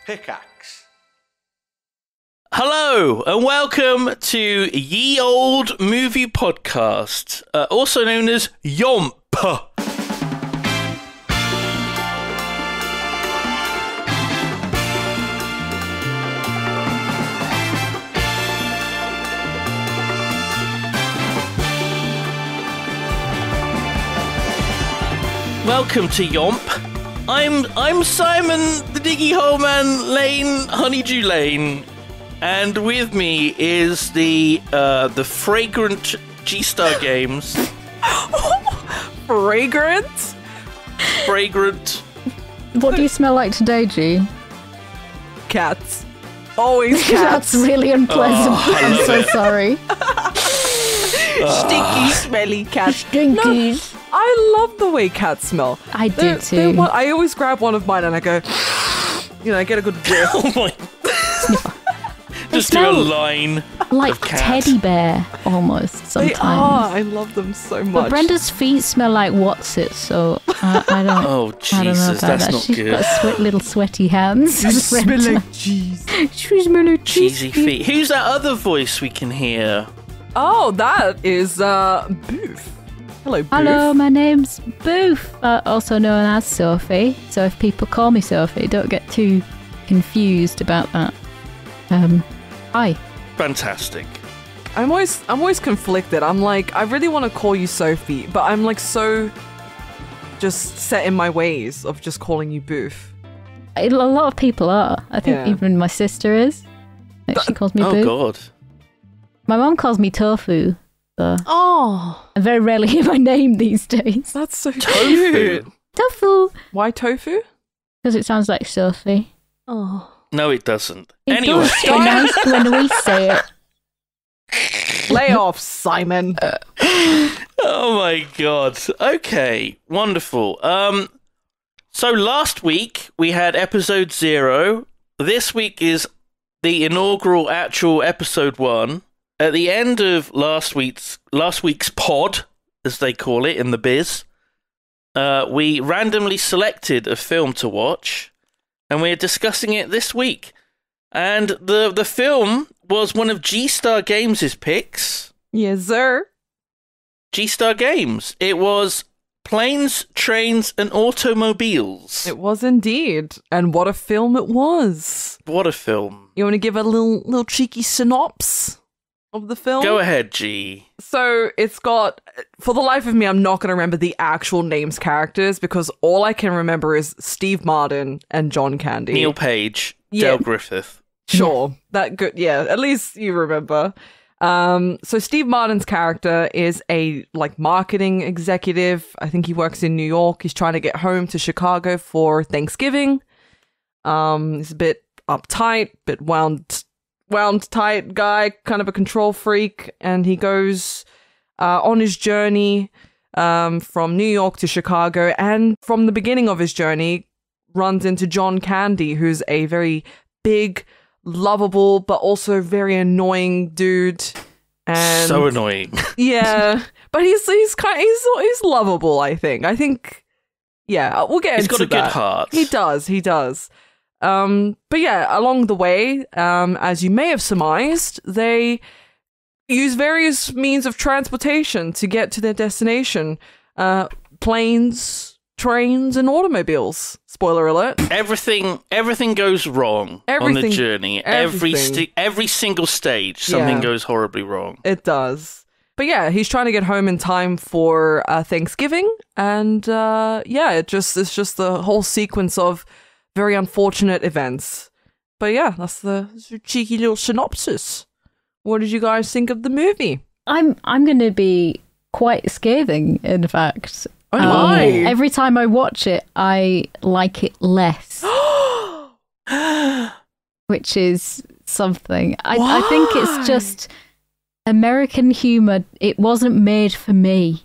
Pickaxe. Hello and welcome to Ye Old Movie Podcast, also known as YOMP. Welcome to YOMP. I'm Simon, the Diggy Hole Man Lane, Honeydew Lane, and with me is the fragrant G-Star Games. Fragrant? Fragrant. What do you smell like today, G? Cats. Always cats. That's really unpleasant. Oh, I'm so sorry. Stinky, smelly cats. Stinkies. No, I love the way cats smell. I do too. I always grab one of mine and I go, I get a good whiff. Oh my. Just do a line like of cat. teddy bear, almost, sometimes. They are. I love them so much. But Brenda's feet smell like What's-It, so I don't... Oh, I don't know Jesus, about that's that. not She's good. got little sweaty hands. You smell like cheese. She smell like Cheesy feet. Who's that other voice we can hear? Oh, that is Boof. Hello, Boof. Hello, my name's Boof, also known as Sophie. So if people call me Sophie, don't get too confused about that. Hi. Fantastic. I'm always conflicted. I'm like, I really want to call you Sophie, but I'm like so just set in my ways of just calling you Boof. A lot of people are. I think even my sister is. Like, she calls me Oh, Boo. God. My mom calls me Tofu. So Oh, I very rarely hear my name these days. that's so Tofu. cute. Tofu. Why tofu? Because it sounds like Sophie. Oh. No, it doesn't. It Anyway. does when we say it. Lay off, Simon. Oh my God. Okay, wonderful. So last week we had episode 0. This week is the inaugural actual episode 1. At the end of last week's pod, as they call it in the biz, we randomly selected a film to watch, and we're discussing it this week. And the film was one of G-Star Games' picks. Yes, sir. G-Star Games. It was Planes, Trains, and Automobiles. It was indeed. And what a film it was. What a film. You want to give a little cheeky synopsis of the film? Go ahead, G. So it's got, for the life of me, I'm not going to remember the actual names characters because all I can remember is Steve Martin and John Candy. Neil Page, Yeah. Dale Griffith. Sure. That good. Yeah. At least you remember. So Steve Martin's character is a marketing executive. I think he works in New York. He's trying to get home to Chicago for Thanksgiving. He's a bit uptight, bit wound tight guy, kind of a control freak, and he goes on his journey from New York to Chicago, and from the beginning of his journey runs into John Candy, who's a very big, lovable, but also very annoying dude. And So annoying. yeah, but he's lovable. I think. Yeah, we'll get He's into got a that. good heart. He does. But yeah, along the way, as you may have surmised, they use various means of transportation to get to their destination. Planes, trains, and automobiles. Spoiler alert. Everything goes wrong on the journey. everything. Every single stage, something Yeah. goes horribly wrong. It does. But yeah, he's trying to get home in time for Thanksgiving, and it's just the whole sequence of very unfortunate events. But yeah, that's the cheeky little synopsis. What did you guys think of the movie? I'm going to be quite scathing, in fact. Oh my! Every time I watch it, I like it less. Which is something. I think it's just American humor. It wasn't made for me.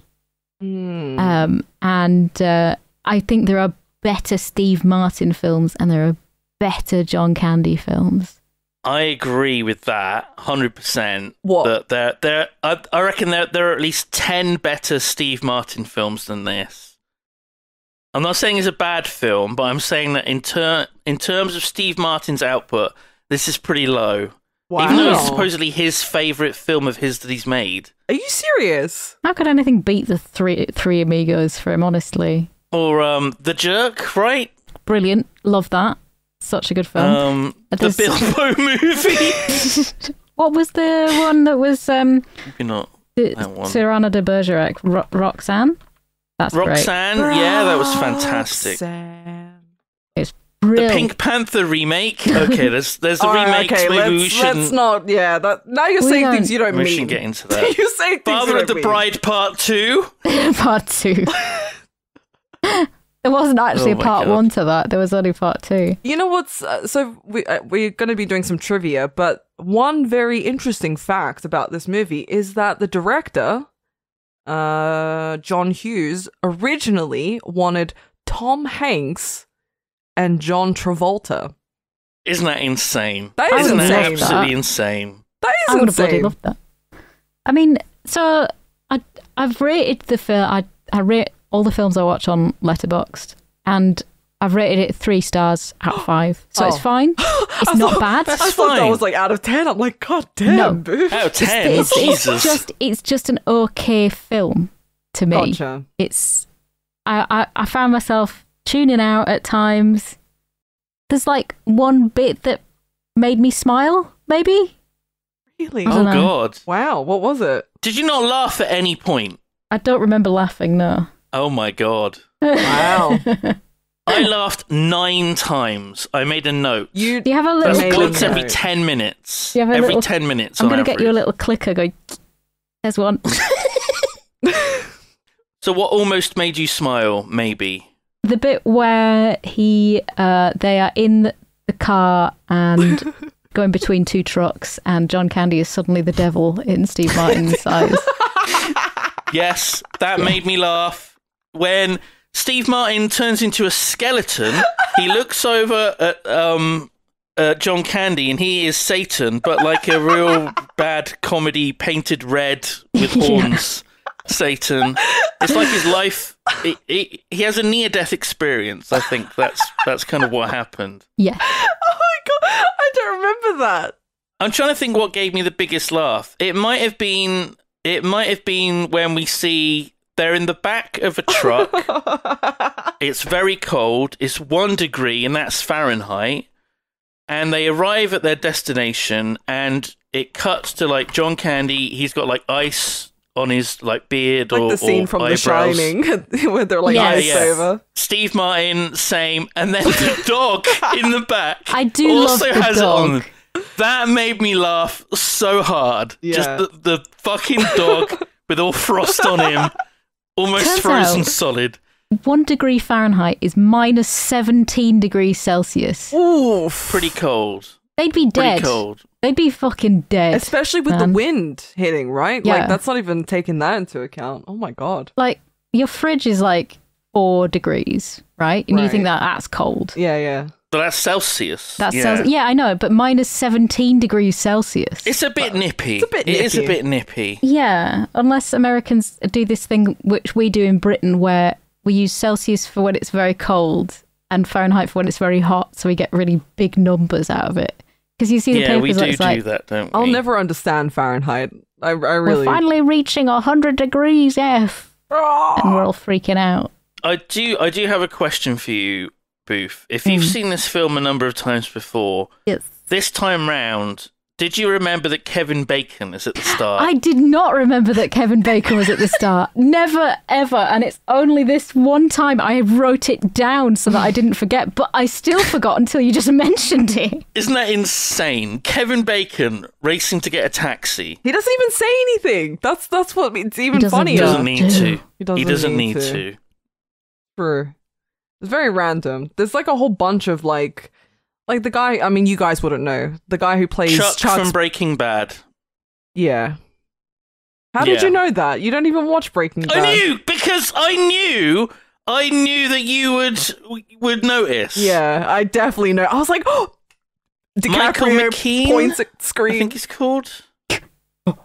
And I think there are better Steve Martin films and there are better John Candy films. I agree with that 100%. What? That I reckon there are at least 10 better Steve Martin films than this. I'm not saying it's a bad film, but I'm saying that in terms of Steve Martin's output, this is pretty low. Wow. Even though it's supposedly his favourite film of his that he's made. Are you serious? How could anything beat the Three Amigos for him, honestly? Or The Jerk, right? Brilliant. Love that. Such a good film. The Bilbo movie. What was the one that was Maybe not that one. Cyrano de Bergerac? Roxanne? That's Roxanne, yeah, that was fantastic. Roxanne. It's The brilliant. Pink Panther remake. Okay, there's the remakes. Okay, Maybe we let's shouldn't. not. Yeah, now you're saying don't- things you don't We mean. shouldn't get into that. You're saying things Father you of the don't mean. Bride Part 2. Part 2. There wasn't actually Oh a my part God. 1 to that. There was only part 2. You know what's so we're going to be doing some trivia, but one very interesting fact about this movie is that the director, John Hughes, originally wanted Tom Hanks and John Travolta. Isn't that insane? That is Isn't that insane. absolutely insane? That I is would have bloody insane. loved that. I mean, so I've rated the film. I rate all the films I watch on Letterboxd, and I've rated it 3 stars out of 5. So it's Oh. fine. It's not bad. I That's thought that fine. was like out of 10. I'm like, God damn, No. Boof. Out of 10, It's Jesus. just an okay film to me. Gotcha. It's I found myself tuning out at times. There's like one bit that made me smile, maybe. Really? I Oh don't know. God! Wow, what was it? Did you not laugh at any point? I don't remember laughing, no. Oh my God! Wow. I laughed 9 times. I made a note. You Do you have a little That's Amazing. once clicker? every 10 minutes. Do you have a Every little- 10 minutes. I'm on going to get you a average. little clicker going, there's one. So what almost made you smile? Maybe. The bit where they are in the car and going between 2 trucks, and John Candy is suddenly the devil in Steve Martin's eyes. Yes, that made me laugh. When Steve Martin turns into a skeleton, he looks over at John Candy, and he is Satan, but like a real bad comedy painted red with horns. Satan. It's like his life. He has a near-death experience. I think that's kind of what happened. Yeah. Oh my God, I don't remember that. I'm trying to think what gave me the biggest laugh. It might have been when we see they're in the back of a truck. It's very cold. It's 1 degree, and that's Fahrenheit. And they arrive at their destination, and it cuts to like John Candy. He's got like ice on his like beard Like or the scene or from eyebrows. The Shining, where they're like Yes. ice Yeah. over. Steve Martin, same, and then the dog in the back. I do also love the has dog. it on. That made me laugh so hard. Yeah. Just the fucking dog with all frost on him, almost Turns frozen out- solid. 1 degree Fahrenheit is minus 17 degrees Celsius. Oof. Oh, Pretty cold. They'd be Pretty dead. cold. They'd be fucking dead. Especially with man. the wind hitting, right? Yeah. Like, that's not even taking that into account. Oh my God. Like, your fridge is like 4 degrees, right? And you think Right. that's cold. Yeah, yeah. But that's Celsius. That's yeah. yeah, I know, but minus 17 degrees Celsius. It's a bit nippy. It's a bit It is a nippy. bit nippy. Yeah, unless Americans do this thing which we do in Britain where we use Celsius for when it's very cold and Fahrenheit for when it's very hot, so we get really big numbers out of it. Because you see the Yeah, papers we where do it's like, do that, don't we? I'll never understand Fahrenheit. I we're really. finally reaching 100 degrees F, and we're all freaking out. I do have a question for you, Booth. If you've seen this film a number of times before, Yes. this time round, did you remember that Kevin Bacon is at the start? I did not remember that Kevin Bacon was at the start. Never, ever. And it's only this one time I wrote it down so that I didn't forget, but I still forgot until you just mentioned it. Isn't that insane? Kevin Bacon racing to get a taxi. He doesn't even say anything. That's what it's even doesn't funnier. He doesn't need to. He doesn't need need to. True. It's very random. There's like a whole bunch of like the guy. I mean, you guys wouldn't know the guy who plays Chuck Chuck's. from Breaking Bad. Yeah. How did Yeah. you know that? You don't even watch Breaking Bad. I knew because I knew that you would notice. Yeah, I definitely know. I was like, oh, Michael DiCaprio McKean? points at I screen. think he's called.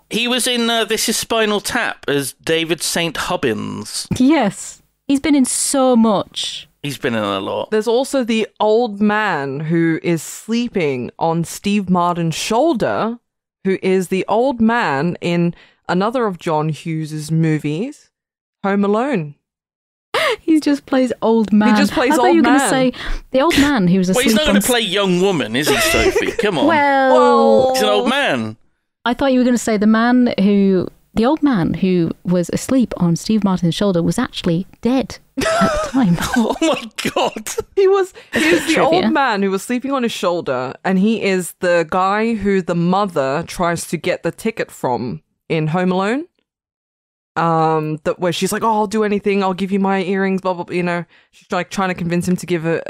He was in This Is Spinal Tap as David St. Hubbins. Yes. He's been in so much. He's been in a lot. There's also the old man who is sleeping on Steve Martin's shoulder, who is the old man in another of John Hughes' movies, Home Alone. He just plays old man. He just plays I thought old you were man. going to say the old man who was asleep. Well, he's not going on to play young woman, is he, Sophie? Come on. Well, He's an old man. I thought you were going to say the old man who was asleep on Steve Martin's shoulder was actually dead at the time. Oh my God. He was the trivia. old man who was sleeping on his shoulder, and he is the guy who the mother tries to get the ticket from in Home Alone. Where she's like, "Oh, I'll do anything. I'll give you my earrings." Blah blah. Blah. You know, she's like trying to convince him to give her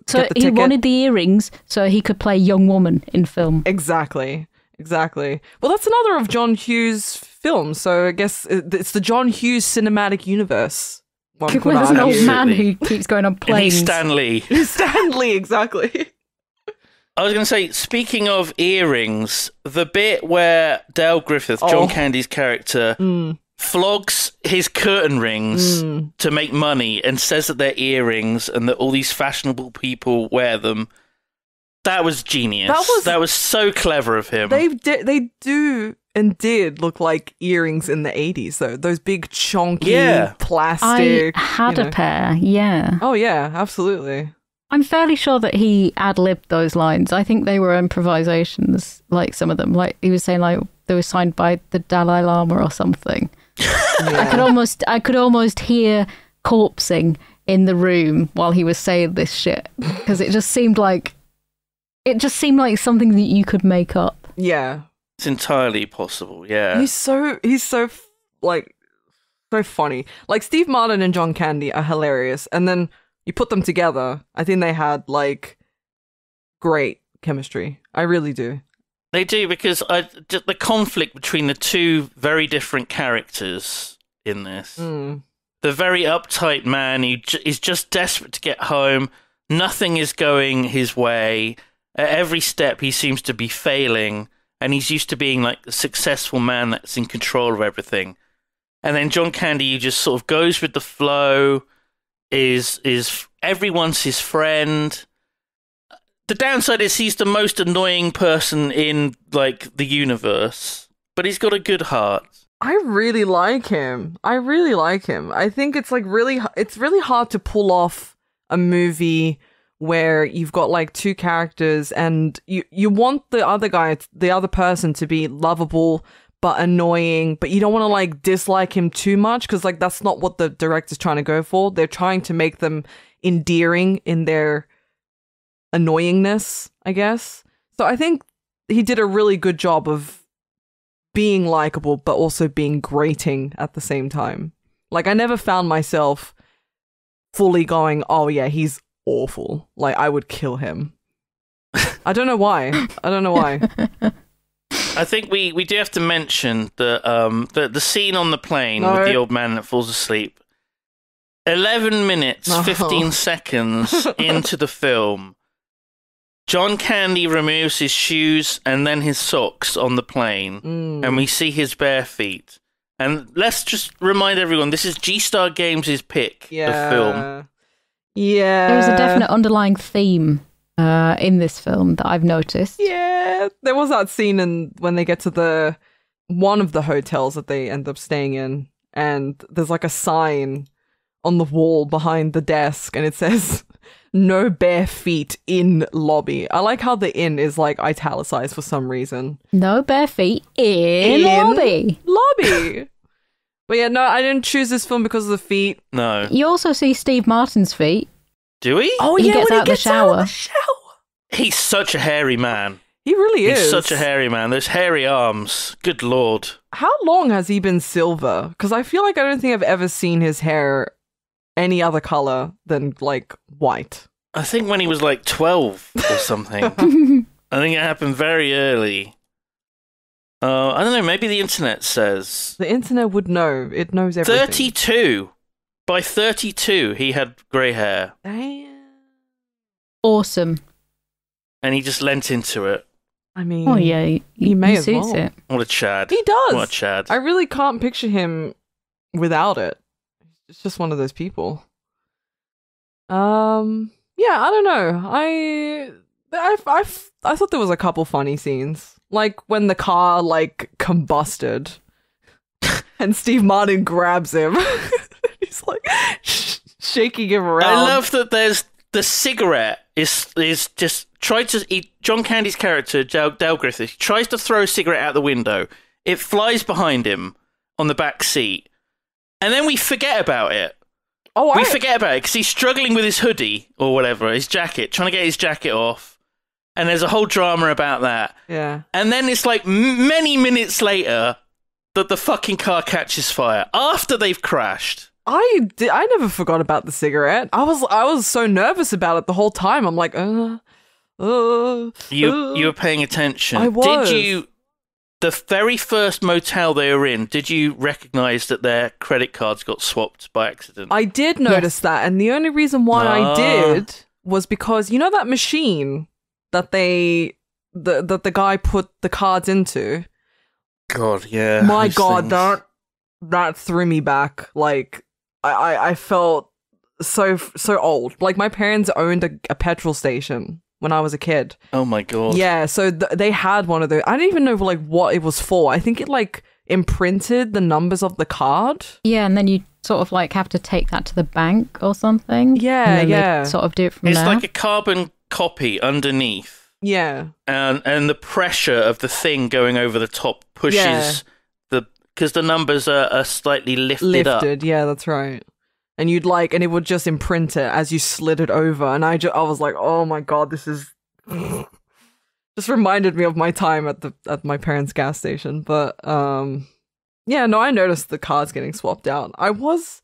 So get the he ticket. wanted the earrings so he could play young woman in film. Exactly. Well, that's another of John Hughes' films, so I guess it's the John Hughes cinematic universe. One could There's an old argue. man who keeps going on And planes. he's Stanley. Stanley, exactly. I was going to say, speaking of earrings, the bit where Dale Griffith, John Candy's character, flogs his curtain rings to make money and says that they're earrings and that all these fashionable people wear them. That was genius. That was so clever of him. They do and did look like earrings in the 80s, though. Those big, chonky, plastic. I had a pair, yeah. Oh, yeah, absolutely. I'm fairly sure that he ad-libbed those lines. I think they were improvisations, like some of them. Like he was saying, like they were signed by the Dalai Lama or something. Yeah. I could almost hear corpsing in the room while he was saying this shit because it just seemed like something that you could make up. Yeah. It's entirely possible, yeah. He's so like so funny. Like Steve Martin and John Candy are hilarious, and then you put them together, I think they had like great chemistry. I really do. They do, because just the conflict between the two very different characters in this. The very uptight man who is just desperate to get home. Nothing is going his way. At every step, he seems to be failing, and he's used to being like a successful man that's in control of everything. And then John Candy, who just sort of goes with the flow, is everyone's his friend. The downside is he's the most annoying person in like the universe, but he's got a good heart. I really like him. I think it's like it's really hard to pull off a movie where you've got like two characters and you want the other person to be lovable but annoying, but you don't want to like dislike him too much, because like that's not what the director's trying to go for. They're trying to make them endearing in their annoyingness, I guess. So I think he did a really good job of being likable but also being grating at the same time. Like I never found myself fully going, oh yeah, he's awful. Like I would kill him. I don't know why. I think we do have to mention the scene on the plane with the old man that falls asleep. 11 minutes, 15 seconds into the film, John Candy removes his shoes and then his socks on the plane, and we see his bare feet. And let's just remind everyone, this is G-Star Games' pick of film. Yeah. There is a definite underlying theme in this film that I've noticed. Yeah. There was that scene when they get to one of the hotels that they end up staying in, and there's like a sign on the wall behind the desk, and it says, "No bare feet in lobby." I like how the "in" is like italicized for some reason. No bare feet in lobby. But yeah, no, I didn't choose this film because of the feet. No. You also see Steve Martin's feet. Do we? Oh, He yeah, gets when out he the gets out of the shower. shower. He's such a hairy man. He really is. He's such a hairy man. Those hairy arms. Good lord. How long has he been silver? Because I feel like I don't think I've ever seen his hair any other color than like white. I think when he was like 12 or something. I think it happened very early. I don't know, maybe the internet says. The internet would know. It knows everything. 32. By 32, he had grey hair. Damn. Awesome. And he just lent into it. I mean, Oh yeah, he may he as suits well. it. What a Chad. He does. What a Chad. I really can't picture him without it. just one of those people. Yeah, I don't know. I thought there was a couple funny scenes, like when the car like combusted, and Steve Martin grabs him. He's like shaking him around. I love that. There's the cigarette is just tried to eat. John Candy's character Dale Griffith tries to throw a cigarette out the window. It flies behind him on the back seat, and then we forget about it. We forget about it because he's struggling with his hoodie or whatever, his jacket, trying to get his jacket off. And there's a whole drama about that. Yeah. And then it's like many minutes later that the fucking car catches fire after they've crashed. I never forgot about the cigarette. I was so nervous about it the whole time. I'm like, You were paying attention. I was. Did you? The very first motel they were in, did you recognise that their credit cards got swapped by accident? I did notice that, and the only reason why I did was because you know that machine that the guy put the cards into. God, yeah. My God, that threw me back. Like I felt so old. Like my parents owned a petrol station when I was a kid. Oh my God. Yeah, so they had one of those. I didn't even know like what it was for. I think it like imprinted the numbers of the card. Yeah, and then you sort of like have to take that to the bank or something. Yeah, and then yeah. they sort of do it from It's there. like a carbon copy underneath. Yeah. And the pressure of the thing going over the top pushes because the numbers are slightly lifted up. Yeah, that's right. And and it would just imprint it as you slid it over. And I was like, oh my God, this is just reminded me of my time at my parents' gas station. But yeah, no, I noticed the cards getting swapped out. I was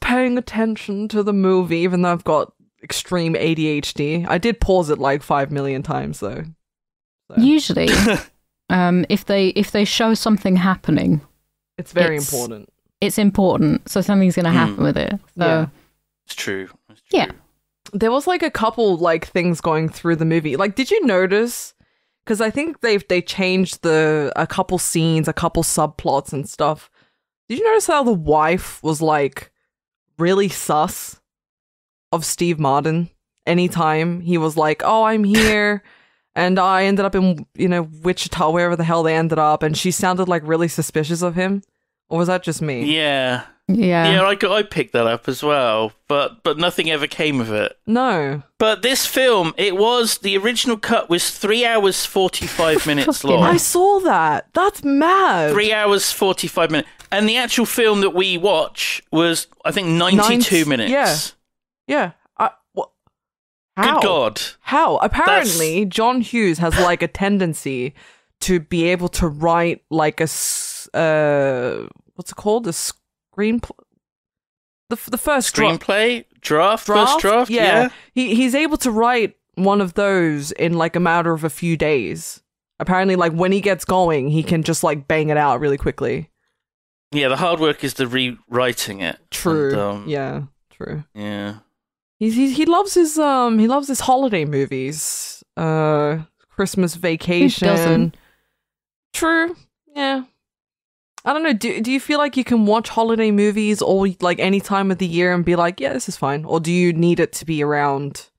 paying attention to the movie, even though I've got extreme ADHD. I did pause it like 5 million times though. So. Usually, if they show something happening, it's very important. It's important, so something's going to happen with it. So. Yeah. It's true. Yeah. There was like a couple like things going through the movie. Like, did you notice? Because I think they changed a couple scenes, a couple subplots and stuff. Did you notice how the wife was like really sus of Steve Martin? Anytime he was like, "Oh, I'm here," and I ended up in Wichita, wherever the hell they ended up, and she sounded like really suspicious of him. Or was that just me? Yeah. Yeah. I picked that up as well, but nothing ever came of it. No. But this film, the original cut was 3 hours 45 minutes long. I saw that. That's mad. 3 hours 45 minutes, and the actual film that we watch was, I think, 92 minutes. Yeah. How? Good God. How? Apparently, John Hughes has like a tendency to be able to write like a what's it called? A screenplay. The first screenplay draft. First draft. Yeah. He's able to write one of those in like a matter of a few days. Apparently, like when he gets going, he can just like bang it out really quickly. Yeah, the hard work is the rewriting it. True. And, yeah. True. Yeah. He loves his holiday movies. Christmas Vacation. Who doesn't? True. Yeah. I don't know. Do you feel like you can watch holiday movies all like any time of the year and be like, yeah, this is fine, or do you need it to be around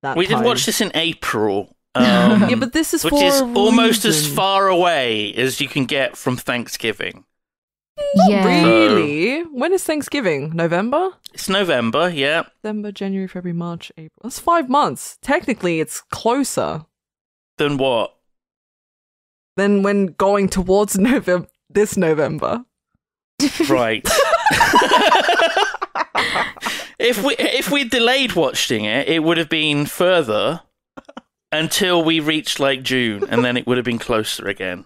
that? We time? did watch this in April. Yeah, but this is which for is a almost as reason. far away as you can get from Thanksgiving. Yeah. Really? When is Thanksgiving? November? It's November. Yeah. December, January, February, March, April. That's 5 months. Technically, it's closer Then what? than when going towards November. This November. Right. If we delayed watching it, it would have been further until we reached like June, and then it would have been closer again.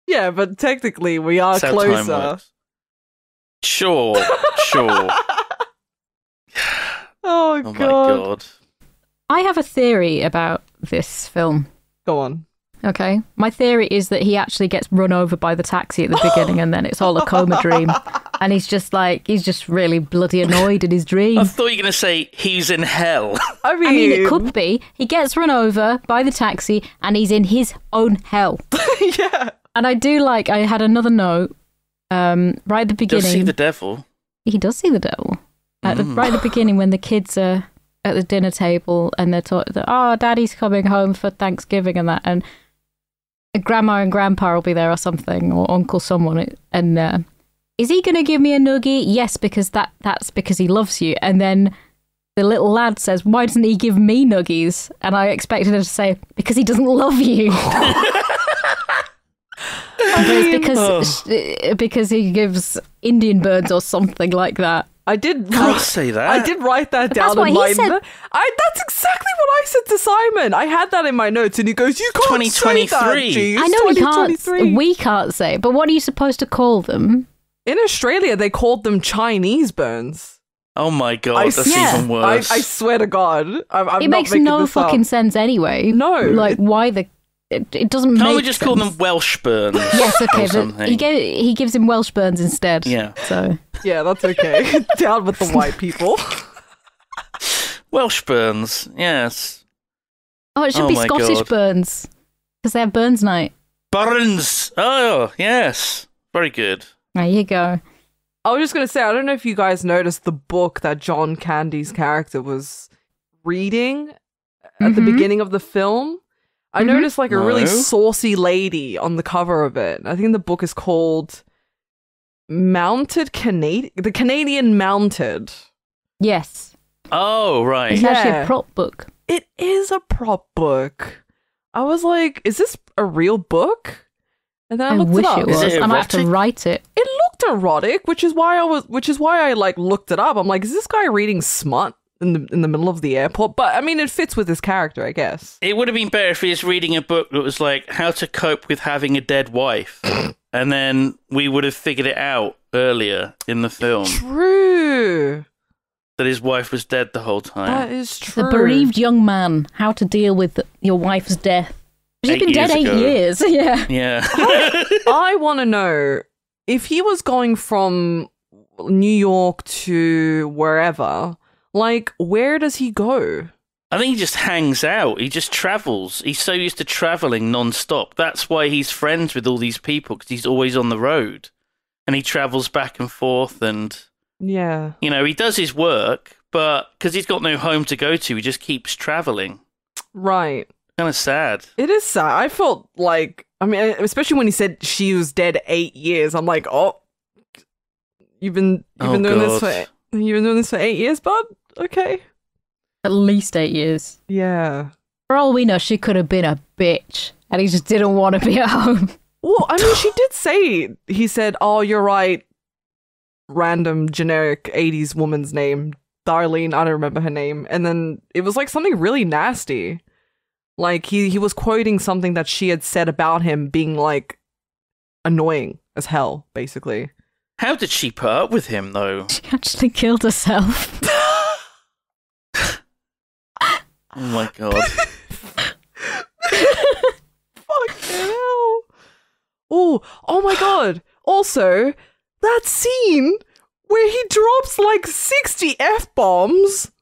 Yeah, but technically we are That's how time closer. works. Sure. Oh, Oh my God. God. I have a theory about this film. Go on. Okay. My theory is that he actually gets run over by the taxi at the beginning and then it's all a coma dream. And he's just really bloody annoyed in his dream. I thought you were going to say he's in hell. I mean, I mean, it could be. He gets run over by the taxi and he's in his own hell. Yeah. And I had another note right at the Go beginning. see the devil. he does see the devil. Right at the beginning when the kids are at the dinner table and they're talking, oh, Daddy's coming home for Thanksgiving and that, and Grandma and Grandpa will be there or something, or Uncle someone, and is he going to give me a nuggie? Yes, because that's because he loves you. And then the little lad says, why doesn't he give me nuggies? And I expected her to say, because he doesn't love you. But it's because he gives Indian birds or something like that. I did say that. I did write that down. That's what he said. That's exactly what I said to Simon. I had that in my notes, and he goes, "You can't say that, G. I know he can't. We can't say. But what are you supposed to call them? In Australia, they called them Chinese burns. Oh my god, that's even worse. I swear to God, I'm it not makes making no this fucking up. sense anyway. No, like why the. It doesn't make sense. Can't we just call them Welsh burns? Yes, okay, but he gives him Welsh burns instead. Yeah. So yeah, that's okay. Down with the white people. Welsh burns, yes. Oh, it should be Scottish burns because they have Burns night. Burns. Oh, yes. Very good. There you go. I was just going to say, I don't know if you guys noticed the book that John Candy's character was reading at the beginning of the film. I noticed like a really saucy lady on the cover of it. I think the book is called The Canadian Mounted. Yes. Oh, right. It's actually a prop book. It is a prop book. I was like, is this a real book? And then I looked wish it up. It was. Is it I might have to write it. It looked erotic, which is why I like looked it up. I'm like, is this guy reading smut in the middle of the airport? But I mean, it fits with his character, I guess. It would have been better if he was reading a book that was like how to cope with having a dead wife. And then we would have figured it out earlier in the film. True. That his wife was dead the whole time. That is true. The bereaved young man, how to deal with your wife's death. She's been dead 8 years. Yeah. Yeah. I want to know if he was going from New York to wherever, like, where does he go? I think he just hangs out. He just travels. He's so used to traveling non-stop. That's why he's friends with all these people, because he's always on the road. And he travels back and forth and... Yeah. You know, he does his work, but because he's got no home to go to, he just keeps traveling. Right. Kind of sad. It is sad. I felt like, I mean, especially when he said she was dead 8 years. I'm like, oh, you've been doing this for 8 years, bud? Okay. At least 8 years. Yeah. For all we know, she could have been a bitch, and he just didn't want to be at home. Well, I mean, she did say, he said, oh, you're right. Random generic 80s woman's name, Darlene, I don't remember her name. And then it was like something really nasty. Like he was quoting something that she had said about him being like annoying as hell, basically. How did she put up with him though? She actually killed herself. Oh my god. Fucking hell. Oh my god. Also, that scene where he drops like 60 F-bombs.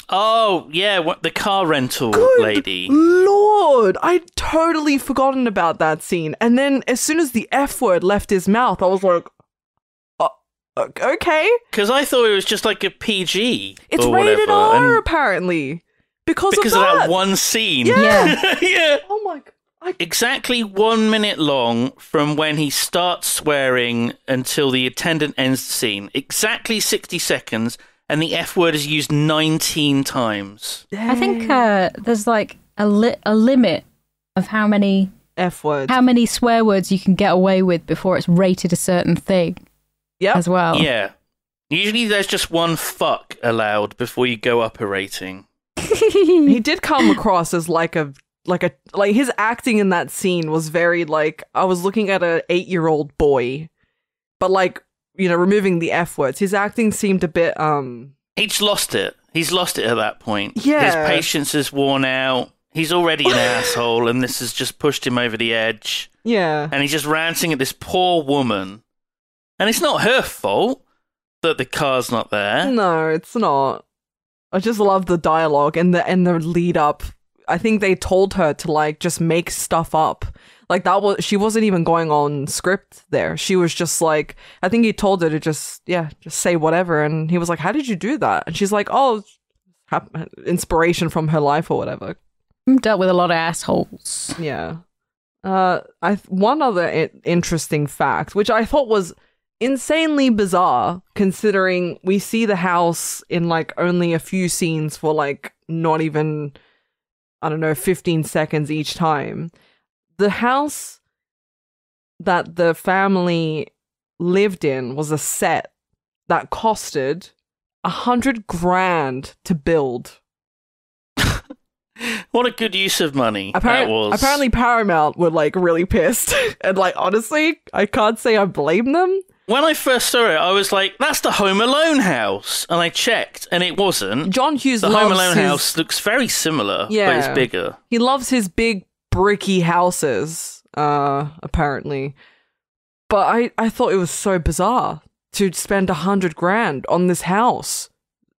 Oh, yeah, the car rental lady. Lord, I'd totally forgotten about that scene. And then as soon as the F word left his mouth, I was like, okay. Because I thought it was just like a PG. It's or rated whatever, R, apparently. Because of that one scene. Yeah. Yeah. Oh my god. Exactly 1 minute long from when he starts swearing until the attendant ends the scene. Exactly 60 seconds, and the F word is used 19 times. I think there's like a limit of how many F words, how many swear words you can get away with before it's rated a certain thing. Yeah, as well. Yeah, usually there's just one fuck allowed before you go up a rating. He did come across as like his acting in that scene was very like, I was looking at a 8-year-old boy, but like, you know, removing the F words, his acting seemed a bit He's lost it. He's lost it at that point. Yeah, his patience is worn out. He's already an asshole, and this has just pushed him over the edge. Yeah, and he's just ranting at this poor woman, and it's not her fault that the car's not there. No, it's not. I just love the dialogue and the lead up. I think they told her to like just make stuff up. Like she wasn't even going on script there. She was just like, I think he told her to just say whatever. And he was like, how did you do that? And she's like, oh, inspiration from her life or whatever. Dealt with a lot of assholes. Yeah. One other interesting fact, which I thought was insanely bizarre, considering we see the house in like only a few scenes for like not even, I don't know, 15 seconds each time. The house that the family lived in was a set that costed $100,000 to build. What a good use of money that was. Apparently Paramount were like really pissed. And like, honestly, I can't say I blame them. When I first saw it, I was like, that's the Home Alone house. And I checked, and it wasn't. John Hughes loves the Home Alone house looks very similar, but it's bigger. He loves his big bricky houses, apparently. But I thought it was so bizarre to spend $100,000 on this house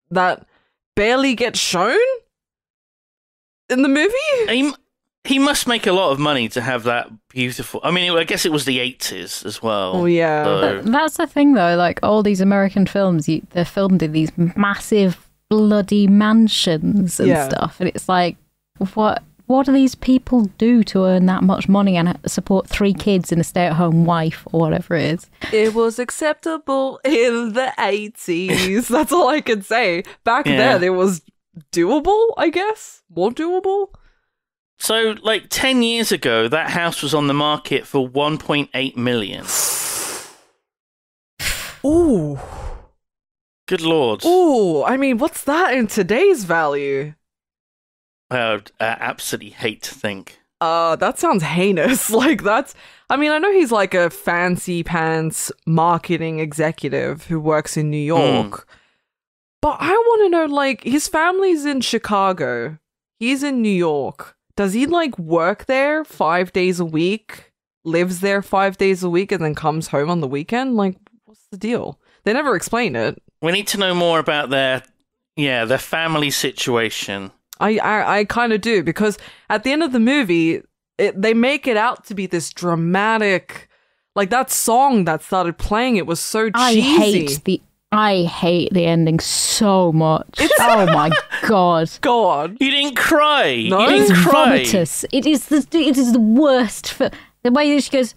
that barely gets shown in the movie. He must make a lot of money to have that beautiful. I mean, I guess it was the 80s as well. Oh yeah, so. That's the thing though. Like all these American films, they're filmed in these massive bloody mansions and stuff, and it's like, what do these people do to earn that much money and support 3 kids and a stay-at-home wife or whatever it is? It was acceptable in the 80s. That's all I can say. Back then, it was doable, I guess. More doable. So, like 10 years ago, that house was on the market for $1.8 million. Ooh. Good lord. Ooh, I mean, what's that in today's value? I absolutely hate to think. That sounds heinous. Like, I mean, I know he's like a fancy pants marketing executive who works in New York. But I want to know, like, his family's in Chicago. He's in New York. Does he, like, work there 5 days a week, lives there 5 days a week, and then comes home on the weekend? Like, what's the deal? They never explain it. We need to know more about their family situation. I kind of do, because at the end of the movie, they make it out to be this dramatic, like that song that started playing, it was so cheesy. I hate the ending so much. Oh my god! Go on. You didn't cry. No? You didn't cry. Vomitous. It is the worst. The way she goes,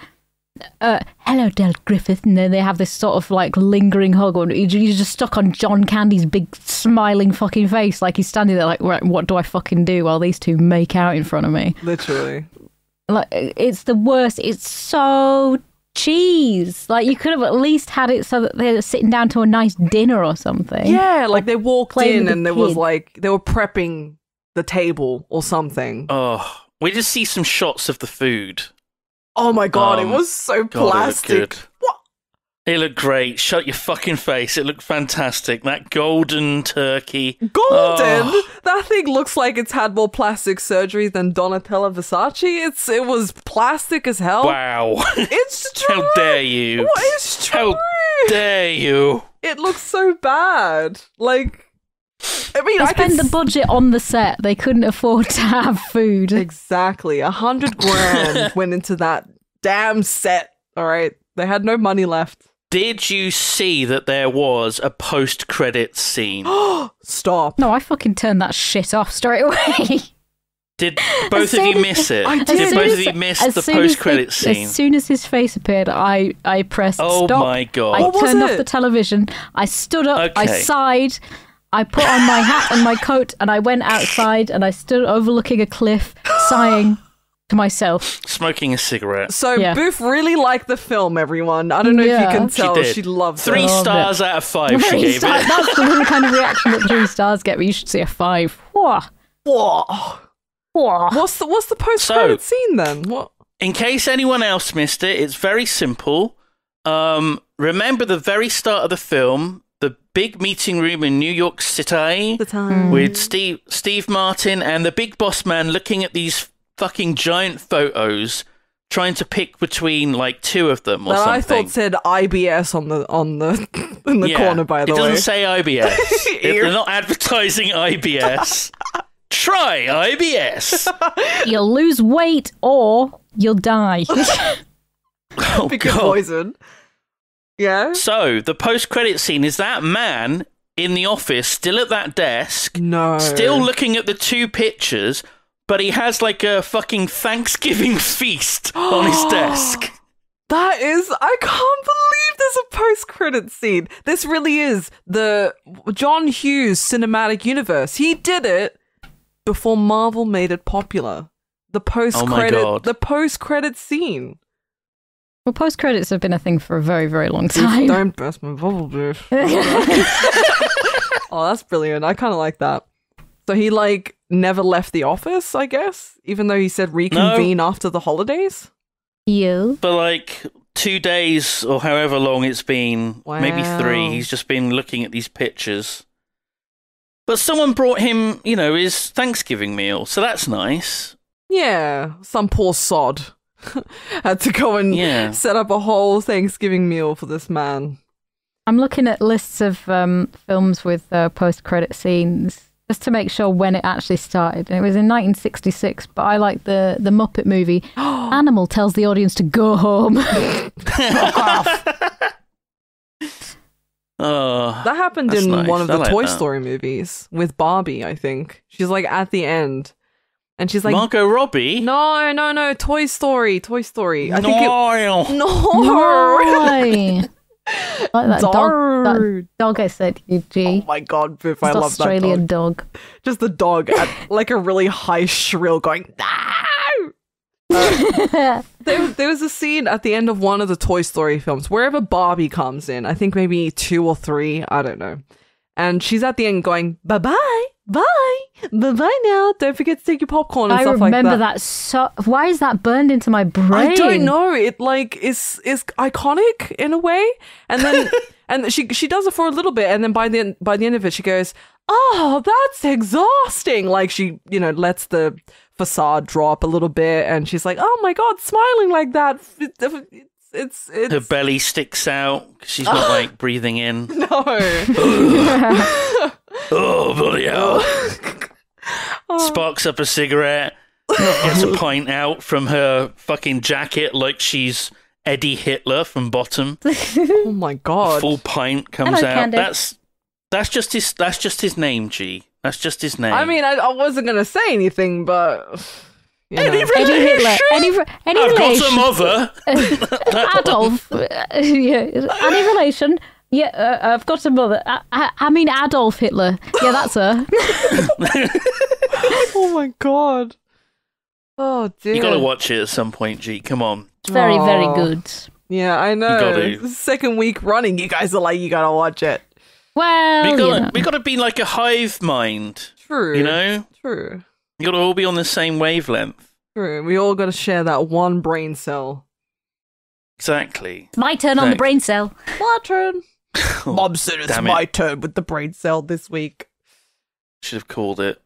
"Hello, Del Griffith," and then they have this sort of like lingering hug, and you're just stuck on John Candy's big smiling fucking face, like he's standing there, like, right, what do I fucking do while these two make out in front of me? Literally. Like, it's the worst. It's so cheese. Like, you could have at least had it so that they're sitting down to a nice dinner or something. Yeah, like they walked in and there kid. was like, they were prepping the table or something. Oh, we just see some shots of the food. Oh my god, it was so plastic. It looked good. What? It looked great. Shut your fucking face. It looked fantastic. That golden turkey. Golden? Oh. That thing looks like it's had more plastic surgery than Donatella Versace. It was plastic as hell. Wow. It's true. How dare you? What is true? How dare you? It looks so bad. Like, I mean, They spent the budget on the set. They couldn't afford to have food. Exactly. $100,000 went into that damn set. All right. They had no money left. Did you see that there was a post-credits scene? Stop. No, I fucking turned that shit off straight away. Did both of you miss it? I did. Did both of you miss the post-credits scene? As soon as his face appeared, I pressed stop. Oh my god. I turned off the television. I stood up. I sighed. I put on my hat and my coat, and I went outside, and I stood overlooking a cliff, sighing to myself. Smoking a cigarette. So Booth really liked the film, everyone. I don't know if you can tell. She loves it. 3 stars out of 5 she gave it. That's the kind of reaction that 3 stars get, but you should see a 5. Whoa. Whoa. Whoa. What's the post-credit scene then? What? In case anyone else missed it, it's very simple. Remember the very start of the film, the big meeting room in New York City with Steve Martin and the big boss man looking at these fucking giant photos, trying to pick between like 2 of them or something. I thought said IBS on the in the corner, by the way. It doesn't say IBS. They're not advertising IBS. Try IBS. You'll lose weight or you'll die. Oh, Because God. poison. Yeah? So, the post-credit scene is that man in the office, still at that desk, No. still looking at the two pictures, but he has like a fucking Thanksgiving feast on his desk. That is, I can't believe there's a post-credit scene. This really is the John Hughes cinematic universe. He did it before Marvel made it popular. The God. the post-credit scene. Well, post credits have been a thing for a very, very long time. Don't burst my bubble, dude. Oh, that's brilliant. I kind of like that. So he like never left the office, I guess, even though he said reconvene after the holidays. You. For like 2 days or however long it's been, maybe 3, he's just been looking at these pictures. But someone brought him, his Thanksgiving meal, so that's nice. Yeah, some poor sod had to go and set up a whole Thanksgiving meal for this man. I'm looking at lists of films with post-credit scenes just to make sure when it actually started. And it was in 1966, but I like the Muppet movie. Animal tells the audience to go home. That happened in nice. one of the I like Toy that. Story movies with Barbie, I think. She's like at the end. And she's like, Margot Robbie? No, Toy Story. I think No. No! Why? Like that Darn. dog I said to you, G. Oh my god, Biff, I It's love Australian that dog. dog. Just the dog at like a really high shrill going, no! There was a scene at the end of one of the Toy Story films, wherever Barbie comes in, I think maybe 2 or 3, I don't know. And she's at the end going, bye-bye, bye-bye now. Don't forget to take your popcorn and I stuff like that. remember that. So why is that burned into my brain? I don't know. It like is iconic in a way, and then and she does it for a little bit, and then by the end of it, she goes, "Oh, that's exhausting." Like she lets the facade drop a little bit, and she's like, "Oh my god, smiling like that." It's Her belly sticks out 'cause she's not like breathing in. no. Oh, bloody hell. Sparks up a cigarette, gets a pint out from her fucking jacket like she's Eddie Hitler from Bottom. Oh my god. Full pint comes Hello, out. Candace. That's just his name, G. That's just his name. I mean, I wasn't gonna say anything, but Any Eddie Hitler. Any I've got relation? some other. Adolf. Yeah. Any relation? Yeah, I've got a mother. I mean Adolf Hitler. Yeah, that's her. oh my god. Oh dear. You gotta watch it at some point, G. Come on. It's very, very Aw. good. Yeah, I know. You gotta. This is the second week running, you guys are like, you gotta watch it. Well, We gotta be like a hive mind. True. True. You gotta all be on the same wavelength. True. We all gotta share that one brain cell. Exactly. my turn on the brain cell. My turn. Oh, Mom said it's damn it. my turn with the brain cell this week. Should have called it.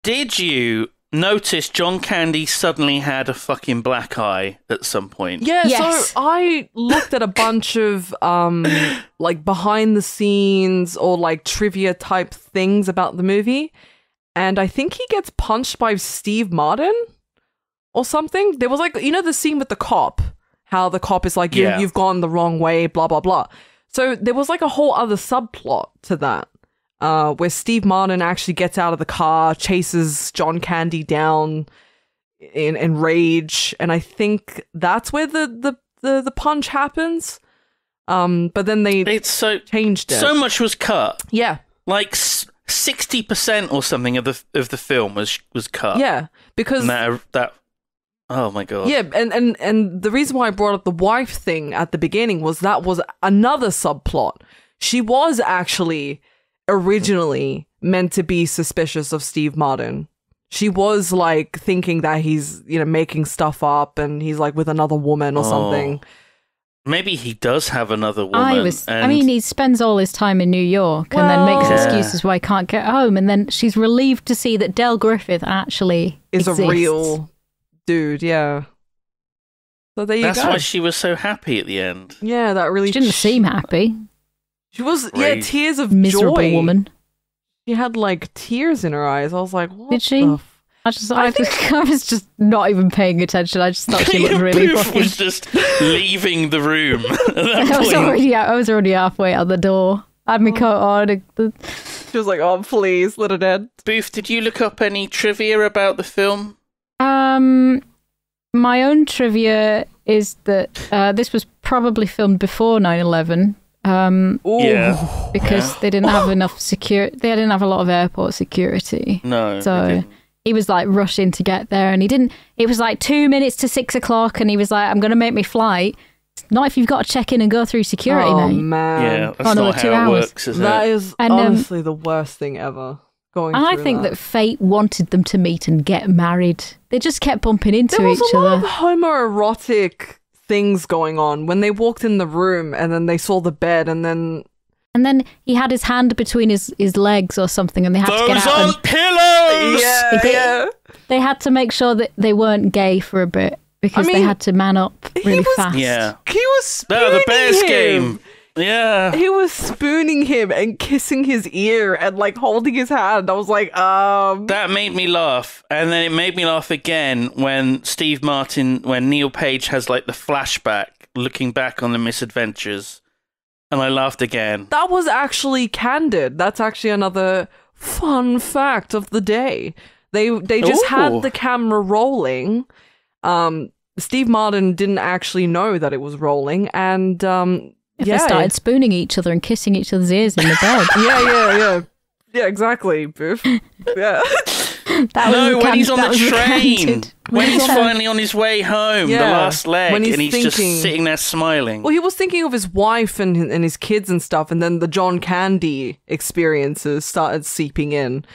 Did you notice John Candy suddenly had a fucking black eye at some point? Yeah, Yes. so I looked at a bunch of like behind the scenes or like trivia type things about the movie, and I think he gets punched by Steve Martin or something. There was like, the scene with the cop, how the cop is like, you've gone the wrong way, blah blah blah. So there was like a whole other subplot to that. Where Steve Martin actually gets out of the car, chases John Candy down in rage, and I think that's where the punch happens. But then they changed it. So much was cut. Yeah, Like 60% or something of the film was cut. yeah, because And that oh my god. yeah, and the reason why I brought up the wife thing at the beginning was that was another subplot. She was actually originally meant to be suspicious of Steve Martin. She was like thinking that he's, making stuff up and he's like with another woman or something. Maybe he does have another woman. I mean, he spends all his time in New York and then makes excuses why he can't get home. And then she's relieved to see that Del Griffith actually is exists. a real dude, yeah. So there you go. That's why she was so happy at the end. Yeah, that really She didn't seem happy. She was Rage. tears of Miserable joy. woman. She had like tears in her eyes. I was like, what Did she? the I was just not even paying attention. I just thought she looked really Booth fucking... was just leaving the room at that I was already halfway out the door. I had my coat on. She was like, oh, please, let her dead. Booth, did you look up any trivia about the film? My own trivia is that this was probably filmed before 9/11. Yeah. Because they didn't have enough security. They didn't have a lot of airport security. No. So he was like rushing to get there, and he didn't. It was like 2 minutes to 6 o'clock, and he was like, "I'm going to make my flight." Not if you've got to check in and go through security, oh, mate. Man. Yeah, that's not how it works, is it? That is honestly the worst thing ever. And I think that fate wanted them to meet and get married. They just kept bumping into each other. There was a lot of homoerotic things going on when they walked in the room, and then they saw the bed, and then he had his hand between his legs or something, and they had to get out. Those on pillows! Yeah. They had to make sure that they weren't gay for a bit, because they had to man up really fast. Yeah. He was spooning the Bears him. game. Yeah. He was spooning him and kissing his ear and like holding his hand. I was like, That made me laugh. And then it made me laugh again when when Neil Page has like the flashback looking back on the misadventures. And I laughed again. That was actually candid. That's actually another fun fact of the day. They just had the camera rolling. Steve Martin didn't actually know that it was rolling, and They started spooning each other and kissing each other's ears in the bed. Yeah, exactly, Boof. Yeah. When he's on the train. When he's finally on his way home, the last leg, and he's just sitting there smiling. Well, he was thinking of his wife and his kids and stuff, and then the John Candy experiences started seeping in.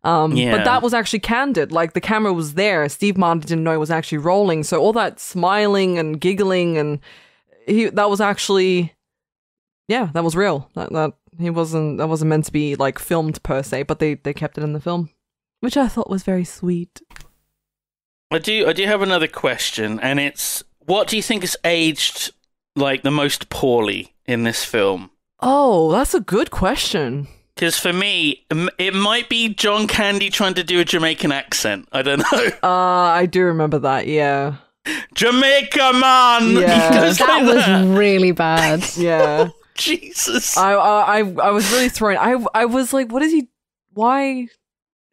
But that was actually candid. Like, the camera was there. Steve Martin didn't know it was actually rolling. So all that smiling and giggling, and that was actually, that was real. That wasn't meant to be like filmed per se, but they kept it in the film, which I thought was very sweet. I do have another question, and it's, what do you think is aged like the most poorly in this film? Oh, that's a good question. Because for me, it might be John Candy trying to do a Jamaican accent. I don't know. I do remember that, yeah. Jamaica, man! Yeah. That was really bad. Yeah. Jesus. I was really thrown. I was like, what is he... Why...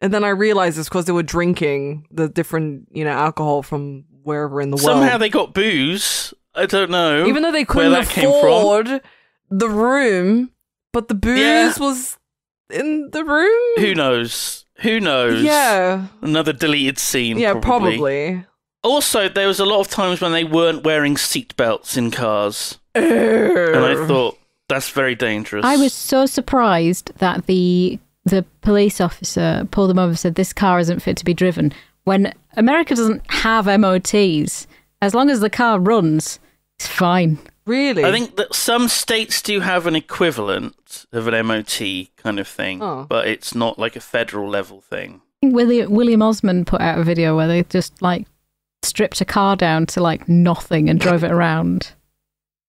And then I realized it's because they were drinking the different, alcohol from wherever in the world. Somehow they got booze. I don't know. Even though they couldn't afford the room, but the booze was in the room. Who knows? Yeah. Another deleted scene. Yeah, probably. Also, there was a lot of times when they weren't wearing seatbelts in cars. And I thought, that's very dangerous. I was so surprised that the police officer pulled them over and said, this car isn't fit to be driven. When America doesn't have MOTs, as long as the car runs, it's fine. Really? I think that some states do have an equivalent of an MOT kind of thing, but it's not like a federal level thing. I think William Osmond put out a video where they just like stripped a car down to like nothing and drove it around.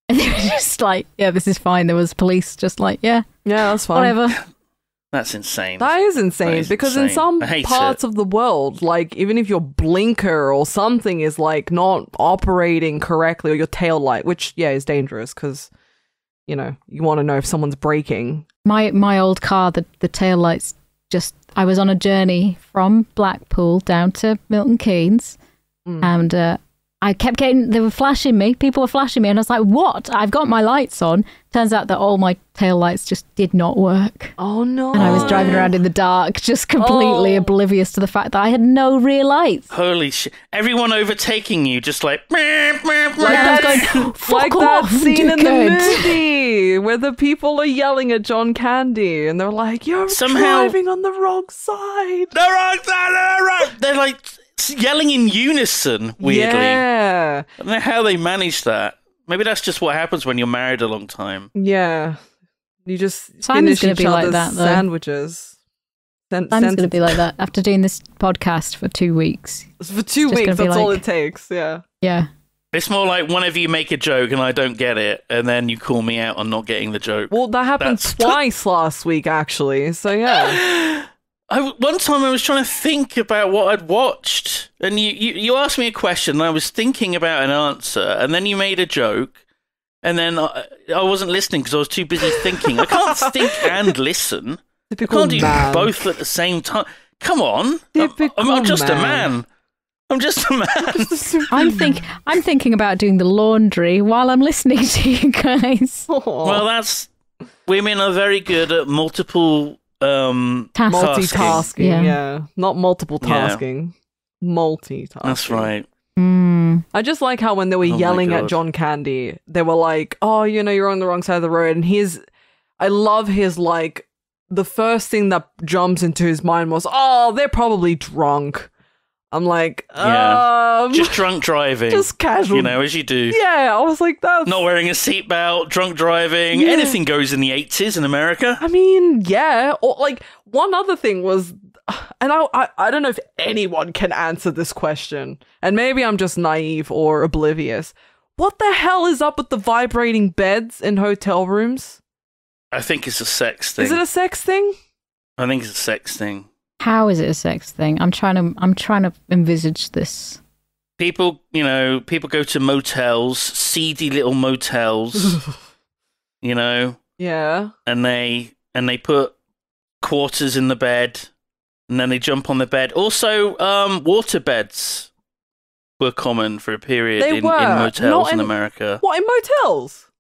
And they were just like, yeah, this is fine. There was police just like, yeah, that's fine. Whatever. That's insane. That is insane because in some parts of the world, like even if your blinker or something is like not operating correctly, or your tail light, which is dangerous because you want to know if someone's braking. My old car, the tail lights just. I was on a journey from Blackpool down to Milton Keynes, and I kept they were flashing me. People were flashing me, and I was like, "What? I've got my lights on." Turns out that all my tail lights just did not work. Oh no! And I was driving around in the dark, just completely oblivious to the fact that I had no rear lights. Holy shit! Everyone overtaking you, just like that scene in the movie where the people are yelling at John Candy, and they're like, "You're driving on the wrong side." The wrong side. They're like yelling in unison. Weirdly, yeah. I don't know how they manage that. Maybe that's just what happens when you're married a long time. Yeah. You just Simon's finish each like other's that, though. sandwiches. Simon's going to be like that after doing this podcast for 2 weeks. For 2 weeks, that's all it takes, yeah. Yeah. It's more like one of you make a joke and I don't get it, and then you call me out on not getting the joke. Well, that happened twice last week, actually, so yeah. One time I was trying to think about what I'd watched, and you asked me a question, and I was thinking about an answer, and then you made a joke, and then I wasn't listening because I was too busy thinking. I can't think and listen. Typical I can't do man. both at the same time. Come on, Typical I'm just a man. man. I'm just a man. I'm thinking about doing the laundry while I'm listening to you guys. Well, women are very good at multiple multitasking. Yeah. Not multiple tasking. Multitasking. That's right. I just like how when they were yelling at John Candy, they were like, "Oh, you're on the wrong side of the road." And I love his like, the first thing that jumps into his mind was, "Oh, they're probably drunk." I'm like, just drunk driving, just casual, as you do. Yeah, I was like, that's not wearing a seatbelt, drunk driving. Yeah. Anything goes in the 80s in America. I mean, yeah. Or like one other thing was, and I don't know if anyone can answer this question, and maybe I'm just naive or oblivious. What the hell is up with the vibrating beds in hotel rooms? I think it's a sex thing. Is it a sex thing? I think it's a sex thing. How is it a sex thing? I'm trying to envisage this. People go to motels, seedy little motels, Yeah. and they put quarters in the bed, and then they jump on the bed. Also, water beds were common for a period in motels in America. What, in motels?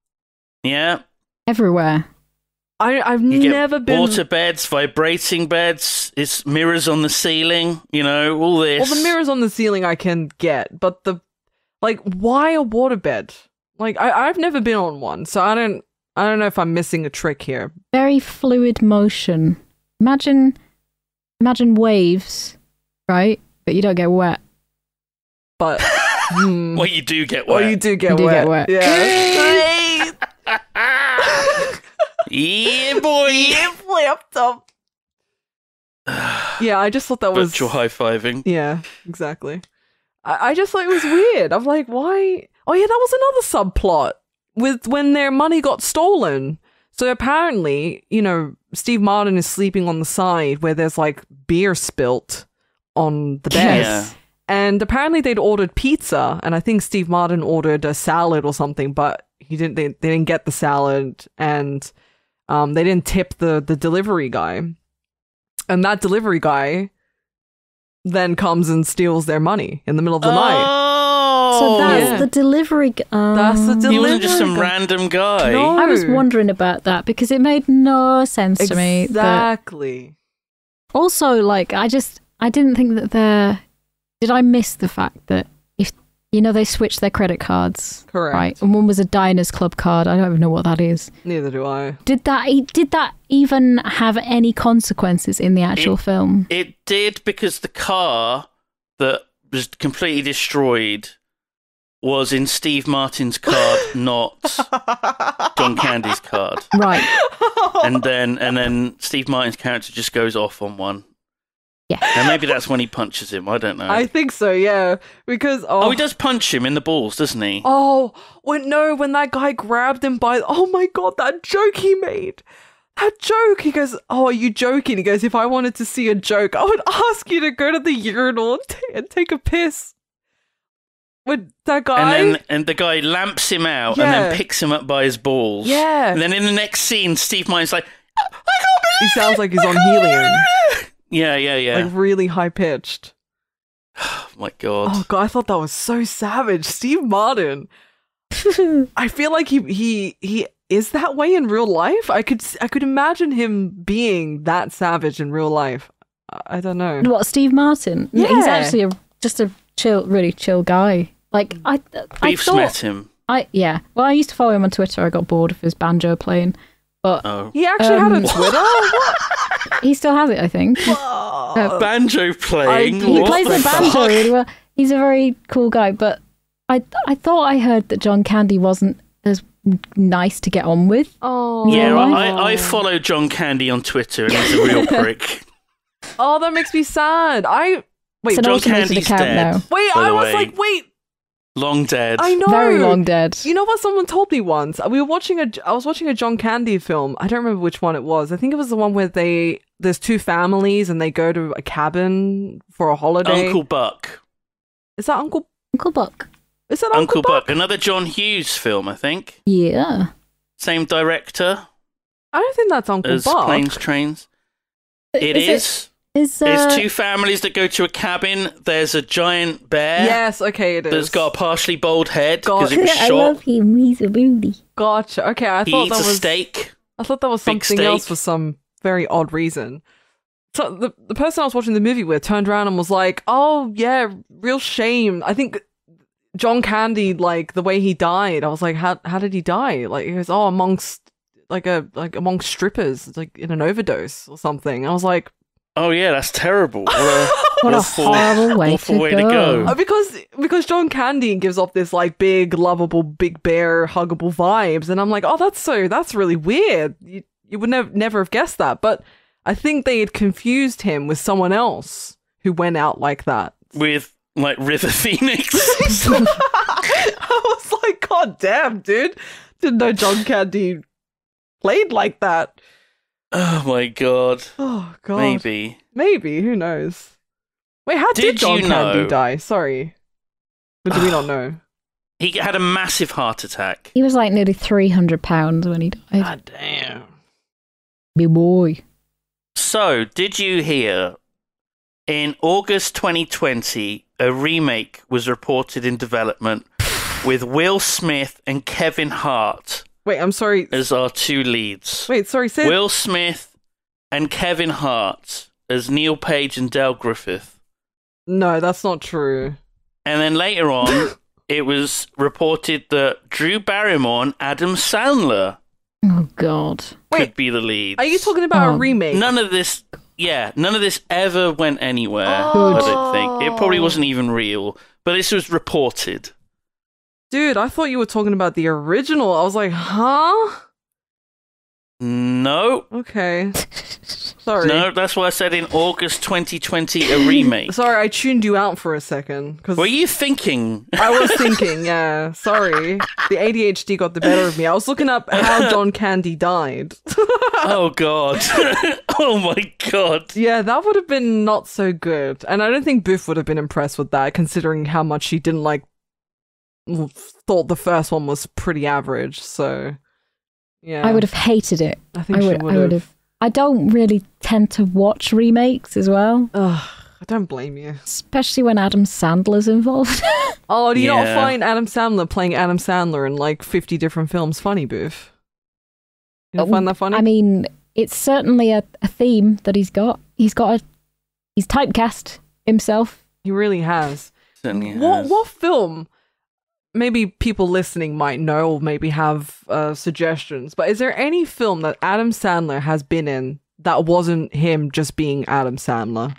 Yeah. Everywhere. I've You get never been. water beds, vibrating beds, it's mirrors on the ceiling, all this. Well, the mirrors on the ceiling I can get, but why a waterbed? Like, I've never been on one, so I don't know if I'm missing a trick here. Very fluid motion. Imagine waves, right? But you don't get wet. But Well, you do get wet. well, you do get You do wet. get wet. Yeah. Yeah, boy. Up top. Yeah, I just thought that was Virtual high-fiving. Yeah, exactly. I just thought it was weird. I'm like, why? Oh yeah, that was another subplot with when their money got stolen. So apparently, Steve Martin is sleeping on the side where there's like beer spilt on the bed. Yeah. And apparently they'd ordered pizza, and I think Steve Martin ordered a salad or something, but they didn't get the salad, and they didn't tip the delivery guy. And that delivery guy then comes and steals their money in the middle of the night. So that's yeah. the delivery. That's the delivery. He wasn't just some random guy. No. I was wondering about that because it made no sense to me. Exactly. Also, like, I didn't think that did I miss the fact that if, they switched their credit cards? Correct. Right. And one was a Diners Club card. I don't even know what that is. Neither do I. Did that even have any consequences in the actual film? It did, because the car that was completely destroyed was in Steve Martin's card, not John Candy's card. Right. And then Steve Martin's character just goes off on one. Yeah. And maybe that's when he punches him. I don't know. I think so, yeah. Because he does punch him in the balls, doesn't he? Oh, when that guy grabbed him by, oh my god, that joke he made. That joke. He goes, "Oh, are you joking?" He goes, "If I wanted to see a joke, I would ask you to go to the urinal and take a piss." With that guy. And the guy lamps him out and Yeah. then picks him up by his balls. Yeah. And then in the next scene, Steve Martin's like, I can't He believe sounds it! like he's on helium. Yeah. Like really high pitched. Oh my god. Oh god, I thought that was so savage. Steve Martin. I feel like he is that way in real life. I could imagine him being that savage in real life. I don't know. What, Steve Martin? Yeah. He's actually just a really chill guy. Like I Beef's thought, met him. Well, I used to follow him on Twitter. I got bored of his banjo playing, but Oh. He actually had a Twitter? What? he still has it, I think. Banjo playing? He What plays the the banjo fuck? really well. He's a very cool guy, but I thought I heard that John Candy wasn't as nice to get on with. Oh. Yeah, Yeah. I follow John Candy on Twitter and he's a real prick. Oh, that makes me sad. Wait, It's an John automated Candy's account dead. now. wait, by I the was way. like, wait. Long dead. I know. Very long dead. You know what someone told me once? I was watching a John Candy film. I don't remember which one it was. I think it was the one where they there's two families and they go to a cabin for a holiday. Uncle Buck. Is that Uncle Buck? Is that Uncle Buck? Another John Hughes film, I think. Yeah. Same director. I don't think that's Uncle as Buck. Planes, Trains. It is. It's two families that go to a cabin. There's a giant bear. Yes, okay, it is. That's got a partially bald head because it was I shot. love him. He's a booty. Gotcha. Okay, I He thought eats that a was steak. I thought that was Big something else steak. for some very odd reason. So the person I was watching the movie with turned around and was like, "Oh yeah, real shame. I think John Candy, like the way he died." I was like, "How did he die?" Like he goes, "Oh, amongst amongst strippers, like in an overdose or something." I was like, Oh yeah, that's terrible. What What a awful- horrible way, awful to, way go. to go. because John Candy gives off this like big, lovable, big bear, huggable vibes, and I'm like, "Oh, that's really weird. You would never have guessed that." But I think they had confused him with someone else who went out like that. With like River Phoenix. I was like, God damn, dude. Didn't know John Candy played like that. Oh my god. Oh, God. Maybe. Who knows? Wait, how did Did John you Candy know- die? Sorry. But do we not know? He had a massive heart attack. He was like nearly 300 pounds when he died. God damn. Big boy. So, did you hear? In August 2020, a remake was reported in development with Will Smith and Kevin Hart Wait, I'm sorry. as our two leads. Wait, sorry, say Will Smith and Kevin Hart as Neil Page and Dale Griffith. No, that's not true. And then later on, it was reported that Drew Barrymore and Adam Sandler Oh, God. could Wait, be the leads. Are you talking about a Oh. remake? None of this ever went anywhere. Oh. I don't think. It probably wasn't even real, but this was reported. Dude, I thought you were talking about the original. I was like, huh? No, Okay. Sorry. no, that's why I said in August 2020 a remake. Sorry, I tuned you out for a second. Cause Were you thinking? I was thinking, yeah. Sorry. The ADHD got the better of me. I was looking up how John Candy died. Oh god! Oh my god! Yeah, that would have been not so good. And I don't think Biff would have been impressed with that, considering how much she didn't like. Thought the first one was pretty average. So, yeah. I would have hated it. I think I she would would have. have. I don't really tend to watch remakes as well, Ugh, I don't blame you. especially when Adam Sandler's involved. Oh, do you not Yeah. find Adam Sandler playing Adam Sandler in like 50 different films funny, Biff? You don't find that funny? I mean, it's certainly a theme that he's got. He's typecast himself. he really has. Certainly has. What film? Maybe people listening might know or maybe have suggestions, but is there any film that Adam Sandler has been in that wasn't him just being Adam Sandler?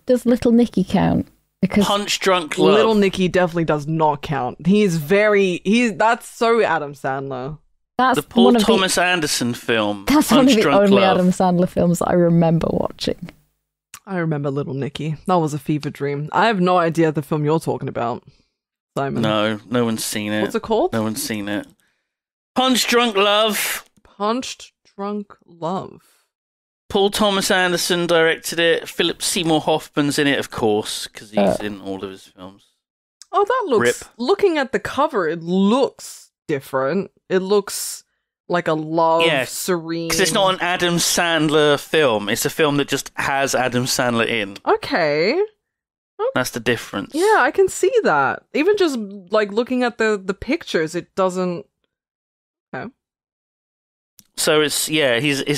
Does Little Nicky count? Because Punch Drunk Love. Little Nicky definitely does not count. That's so Adam Sandler. that's The Paul one of Thomas Anderson film. that's Punch one of the Drunk only Love. Adam Sandler films that I remember watching. I remember Little Nicky. That was a fever dream. I have no idea the film you're talking about, Simon. No one's seen it. What's it called? No one's seen it. Punch Drunk Love. Punched Drunk Love. Paul Thomas Anderson directed it. Philip Seymour Hoffman's in it, of course, because he's in all of his films. Oh, that looks... Rip. Looking at the cover, it looks different. It looks like a love, Yeah, serene... Because it's not an Adam Sandler film. It's a film that just has Adam Sandler in. Okay. That's the difference. Yeah, I can see that. Even just, like, looking at the pictures, it doesn't... Okay. So it's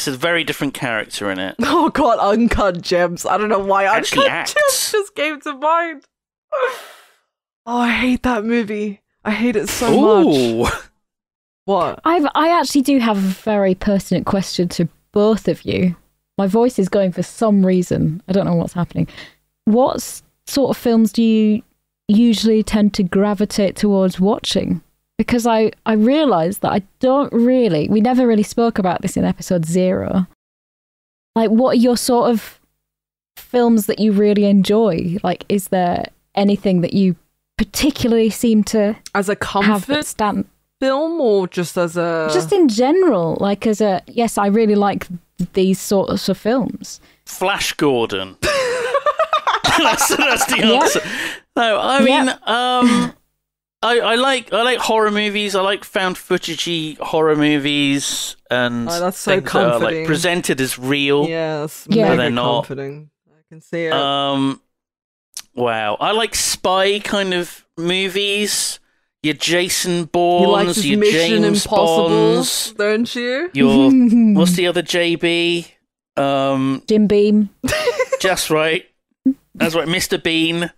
a very different character in it. Oh, God, Uncut Gems. I don't know why Actually Uncut acts. Gems just came to mind. Oh, I hate that movie. I hate it so much. Ooh. What? I actually do have a very pertinent question to both of you. My voice is going for some reason. I don't know what's happening. What sort of films do you usually tend to gravitate towards watching? Because I realised that we never really spoke about this in episode 0. Like, what are your sort of films that you really enjoy? Like, is there anything that you particularly seem to As a have comfort? that stand? film or just as a... Just in general, like as a... Yes, I really like these sorts of films. Flash Gordon. that's the answer. No, I mean, I like horror movies. I like found footagey horror movies, and that's so things that are comforting. like presented as real. Yes, Yeah. mega They're not. comforting. I can see it. Wow, I like spy kind of movies. Your Jason you like Bournes, this your Mission James Impossible, Bonds, don't you? your what's the other JB? Jim Beam. Just right. That's right, Mr. Bean.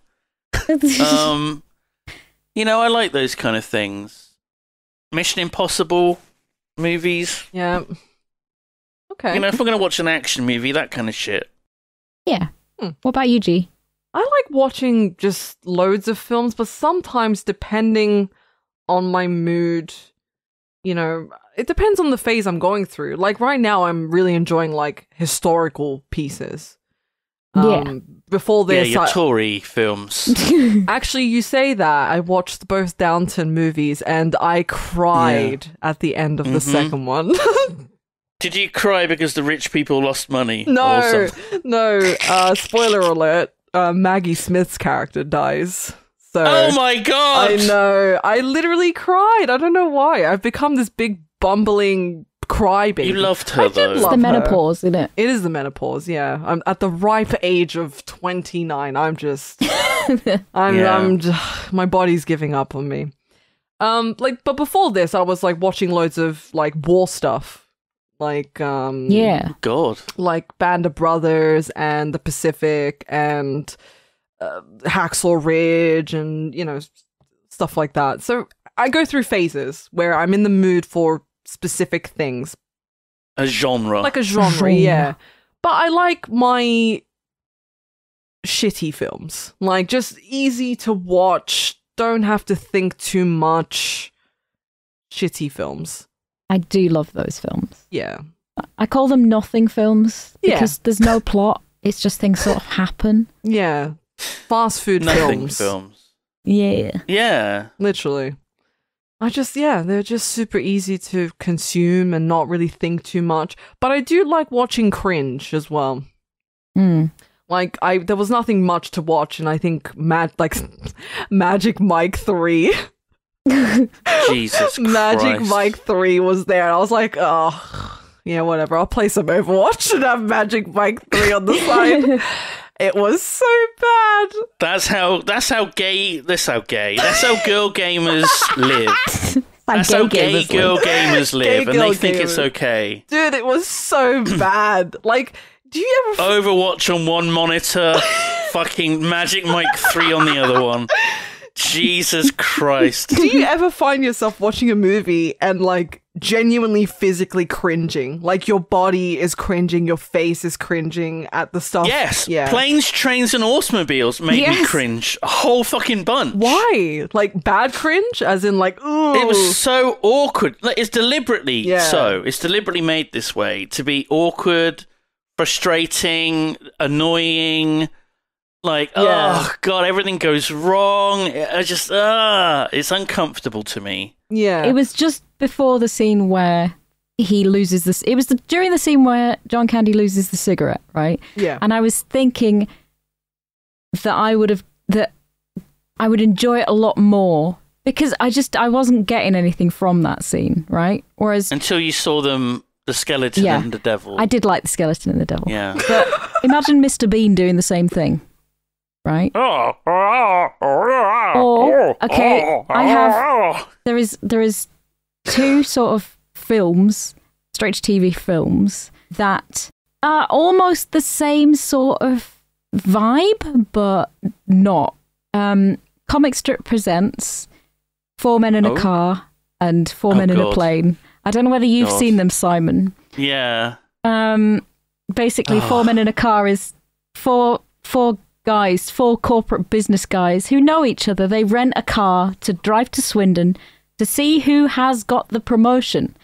You know, I like those kind of things. Mission Impossible movies. Yeah. Okay. You know, if I'm going to watch an action movie, that kind of shit. Yeah. What about you, G? I like watching just loads of films, but sometimes depending on my mood, you know, it depends on the phase I'm going through. Like right now, I'm really enjoying like historical pieces. Before this, your Tory films. Actually, you say that. I watched both Downton movies and I cried at the end of the second one. Did you cry because the rich people lost money? No. Spoiler alert. Maggie Smith's character dies. So oh my god! I know. I literally cried. I don't know why. I've become this big bumbling crybaby. You loved her though. It's the menopause, isn't it? It is the menopause, yeah. I'm at the ripe age of 29. I'm just my body's giving up on me. But before this I was like watching loads of like war stuff. Like God. Like Band of Brothers and The Pacific and Hacksaw Ridge and, you know, stuff like that. So I go through phases where I'm in the mood for specific things. A genre. Like a genre, yeah. But I like my shitty films. Like, just easy to watch, don't have to think too much. Shitty films. I do love those films. Yeah. I call them nothing films because there's no plot. It's just things sort of happen. Yeah. Fast food Nothing films. Yeah. Yeah. Literally. They're just super easy to consume and not really think too much. But I do like watching cringe as well. Like, there was nothing much to watch, and I think Magic Mike 3. Jesus Magic Christ. Mike 3 was there, and I was like, oh, yeah, whatever. I'll play some Overwatch and have Magic Mike 3 on the side. It was so bad. That's how girl gamers live. That's how gay girl gamers live, and they think it's okay. Dude, it was so bad. Like, do you ever... Overwatch on one monitor, fucking Magic Mike 3 on the other one. Jesus Christ. Do you ever find yourself watching a movie and, like, genuinely physically cringing? Like, your body is cringing, your face is cringing at the stuff? Yes. Yeah. Planes, trains, and automobiles make me cringe. A whole fucking bunch. Why? Like, bad cringe? As in, like, ooh. It was so awkward. Like, it's deliberately so. It's deliberately made this way to be awkward, frustrating, annoying. Like, oh, God, everything goes wrong. I just, it's uncomfortable to me. Yeah. It was just before the scene where he loses this. It was during the scene where John Candy loses the cigarette, right? Yeah. And I was thinking that I would enjoy it a lot more because I wasn't getting anything from that scene, right? Whereas until you saw the skeleton and the devil. I did like the skeleton and the devil. Yeah. But imagine Mr. Bean doing the same thing. Right? Or, okay, there is two sort of films, straight to TV films, that are almost the same sort of vibe, but not. Comic Strip presents Four Men in a Car and Four Men in a Plane. I don't know whether you've seen them, Simon. Yeah. Basically, Four Men in a Car is four corporate business guys who know each other. They rent a car to drive to Swindon to see who has got the promotion.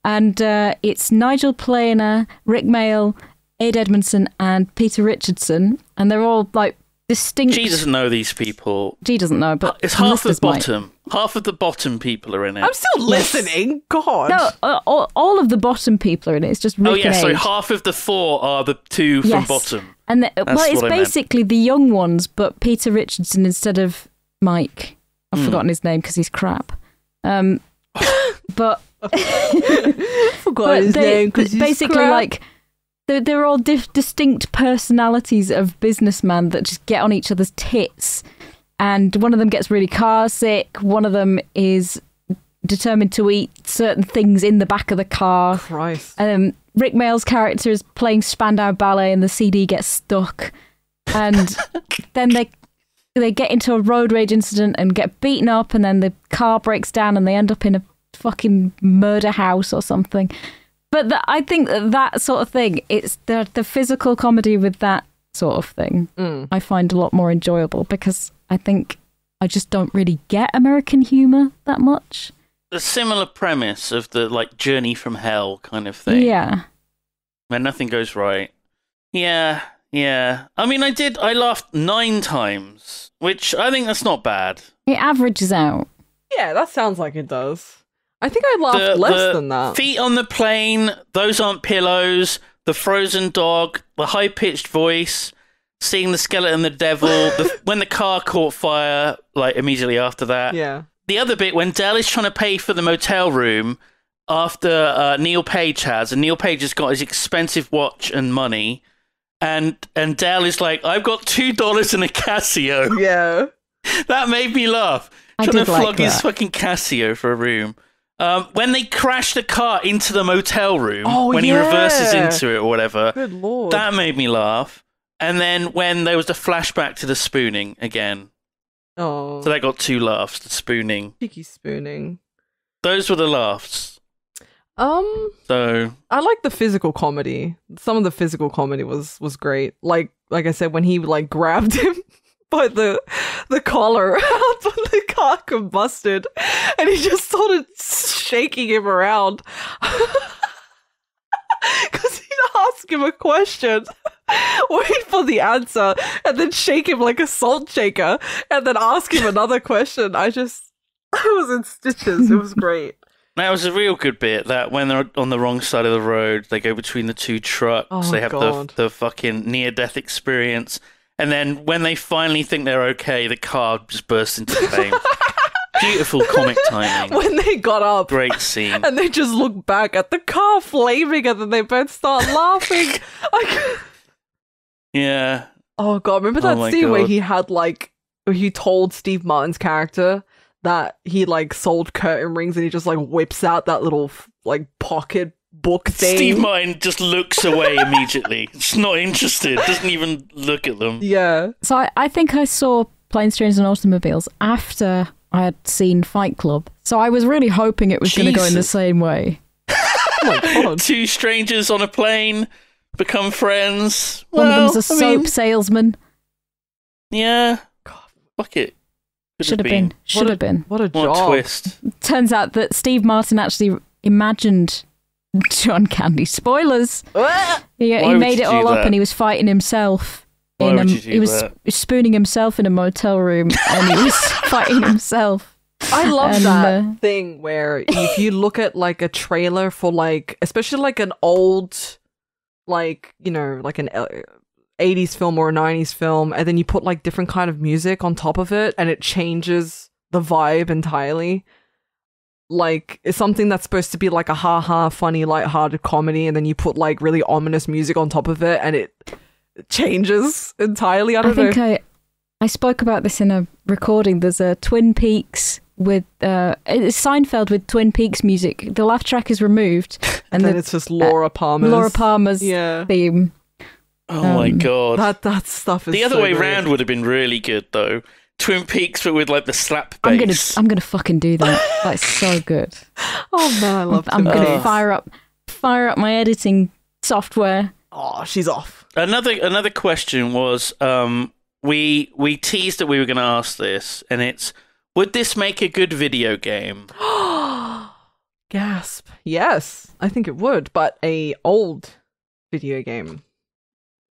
And it's Nigel Planer, Rick Mail, Ade Edmondson, and Peter Richardson. And they're all like distinct. She doesn't know these people. She doesn't know, but It's half the listeners might. bottom. Half of the bottom people are in it. I'm still listening. God. No, all of the bottom people are in it. It's just Rick Oh yeah, and so Age. half of the 4 are the 2 from Yes. bottom. And well, it's what I meant. basically the young ones, but Peter Richardson instead of Mike. I've forgotten his name because he's crap. But Forgot his name because basically like they're all distinct personalities of businessmen that just get on each other's tits. And one of them gets really car sick. One of them is determined to eat certain things in the back of the car. Christ. Rick Mayall's character is playing Spandau Ballet and the CD gets stuck. And then they get into a road rage incident and get beaten up, and then the car breaks down and they end up in a fucking murder house or something. But I think that sort of thing, it's the physical comedy with that sort of thing I find a lot more enjoyable, because I think I just don't really get American humour that much. A similar premise of the like journey from hell kind of thing. Yeah. Where nothing goes right. Yeah. I mean, I laughed 9 times, which I think that's not bad. It averages out. Yeah, that sounds like it does. I think I laughed less than that. Feet on the plane, those aren't pillows, the frozen dog, the high-pitched voice, seeing the skeleton, the devil, when the car caught fire, like immediately after that. Yeah. The other bit, when Dell is trying to pay for the motel room after Neil Page has, and Neil Page has got his expensive watch and money, and Dell is like, I've got $2 in a Casio. Yeah. That made me laugh. I Trying did to like flog his that. fucking Casio for a room. When they crash the car into the motel room, when he yeah. reverses into it or whatever, Good lord. that made me laugh. And then when there was the flashback to the spooning again. Oh. So that got 2 laughs, the spooning. Cheeky spooning. Those were the laughs. So I like the physical comedy. Some of the physical comedy was great. Like I said, when he like grabbed him by the collar out when the car combusted, and he just started shaking him around because he'd ask him a question, wait for the answer, and then shake him like a salt shaker, and then ask him another question. I was in stitches. It was great. that was a real good bit, that when they're on the wrong side of the road, they go between the 2 trucks, Oh, they have God. the fucking near-death experience, and then when they finally think they're okay, the car just bursts into flames. Beautiful comic timing. When they got up. Great scene. And they just look back at the car flaming, and then they both start laughing. Yeah. Oh god, remember Oh that my scene where God. he had like, where he told Steve Martin's character that he like sold curtain rings, and he just like whips out that little like pocket book thing. Steve Martin just looks away immediately. Just not interested. Doesn't even look at them. Yeah. So I think I saw Planes, Trains and Automobiles after I had seen Fight Club. So I was really hoping it was going to go in the Jesus. same way. Oh my god. 2 strangers on a plane become friends. One of them's a I soap mean, salesman. Yeah. Fuck it. Should have been. Should have been. What a What job. a twist. Turns out that Steve Martin actually imagined John Candy. Spoilers. He Why would made you it do all up that? and he was fighting himself. Why would you do he was that? spooning himself in a motel room and he was fighting himself. I love And, that thing where if you look at like a trailer for like, especially like an old, like, you know, like an 80s film or a 90s film, and then you put like different kind of music on top of it and it changes the vibe entirely. Like, it's something that's supposed to be like a ha-ha, funny, light-hearted comedy, and then you put like really ominous music on top of it and it changes entirely. I don't know. think I spoke about this in a recording. There's a Twin Peaks with it's Seinfeld with Twin Peaks music. The laugh track is removed, and then it's just Laura Palmer's yeah. theme. Oh my god. That stuff is The other so way great. round would have been really good though. Twin Peaks, but with like the slap bass. I'm gonna fucking do that. That's so good. Oh man, I love I'm Twin gonna Peaks. fire up my editing software. Oh, she's off. Another question was, we teased that we were going to ask this, and it's, would this make a good video game? Gasp. Yes, I think it would, but a old video game.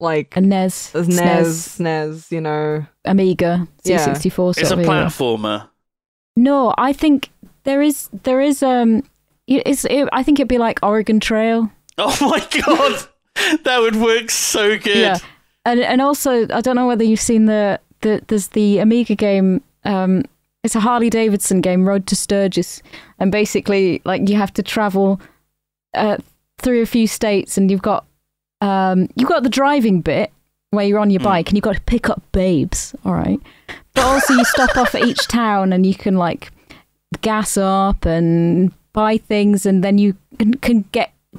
like A NES, SNES, you know. Amiga, Yeah. C64 It's a sort of era. platformer. No, I think there is I think it'd be like Oregon Trail. Oh my god, that would work so good. Yeah, and also I don't know whether you've seen there's the Amiga game. It's a Harley Davidson game, Road to Sturgis, and basically like you have to travel through a few states, and you've got the driving bit where you're on your bike and you've got to pick up babes, all right? But also you stop off at each town and you can like gas up and buy things, and then you can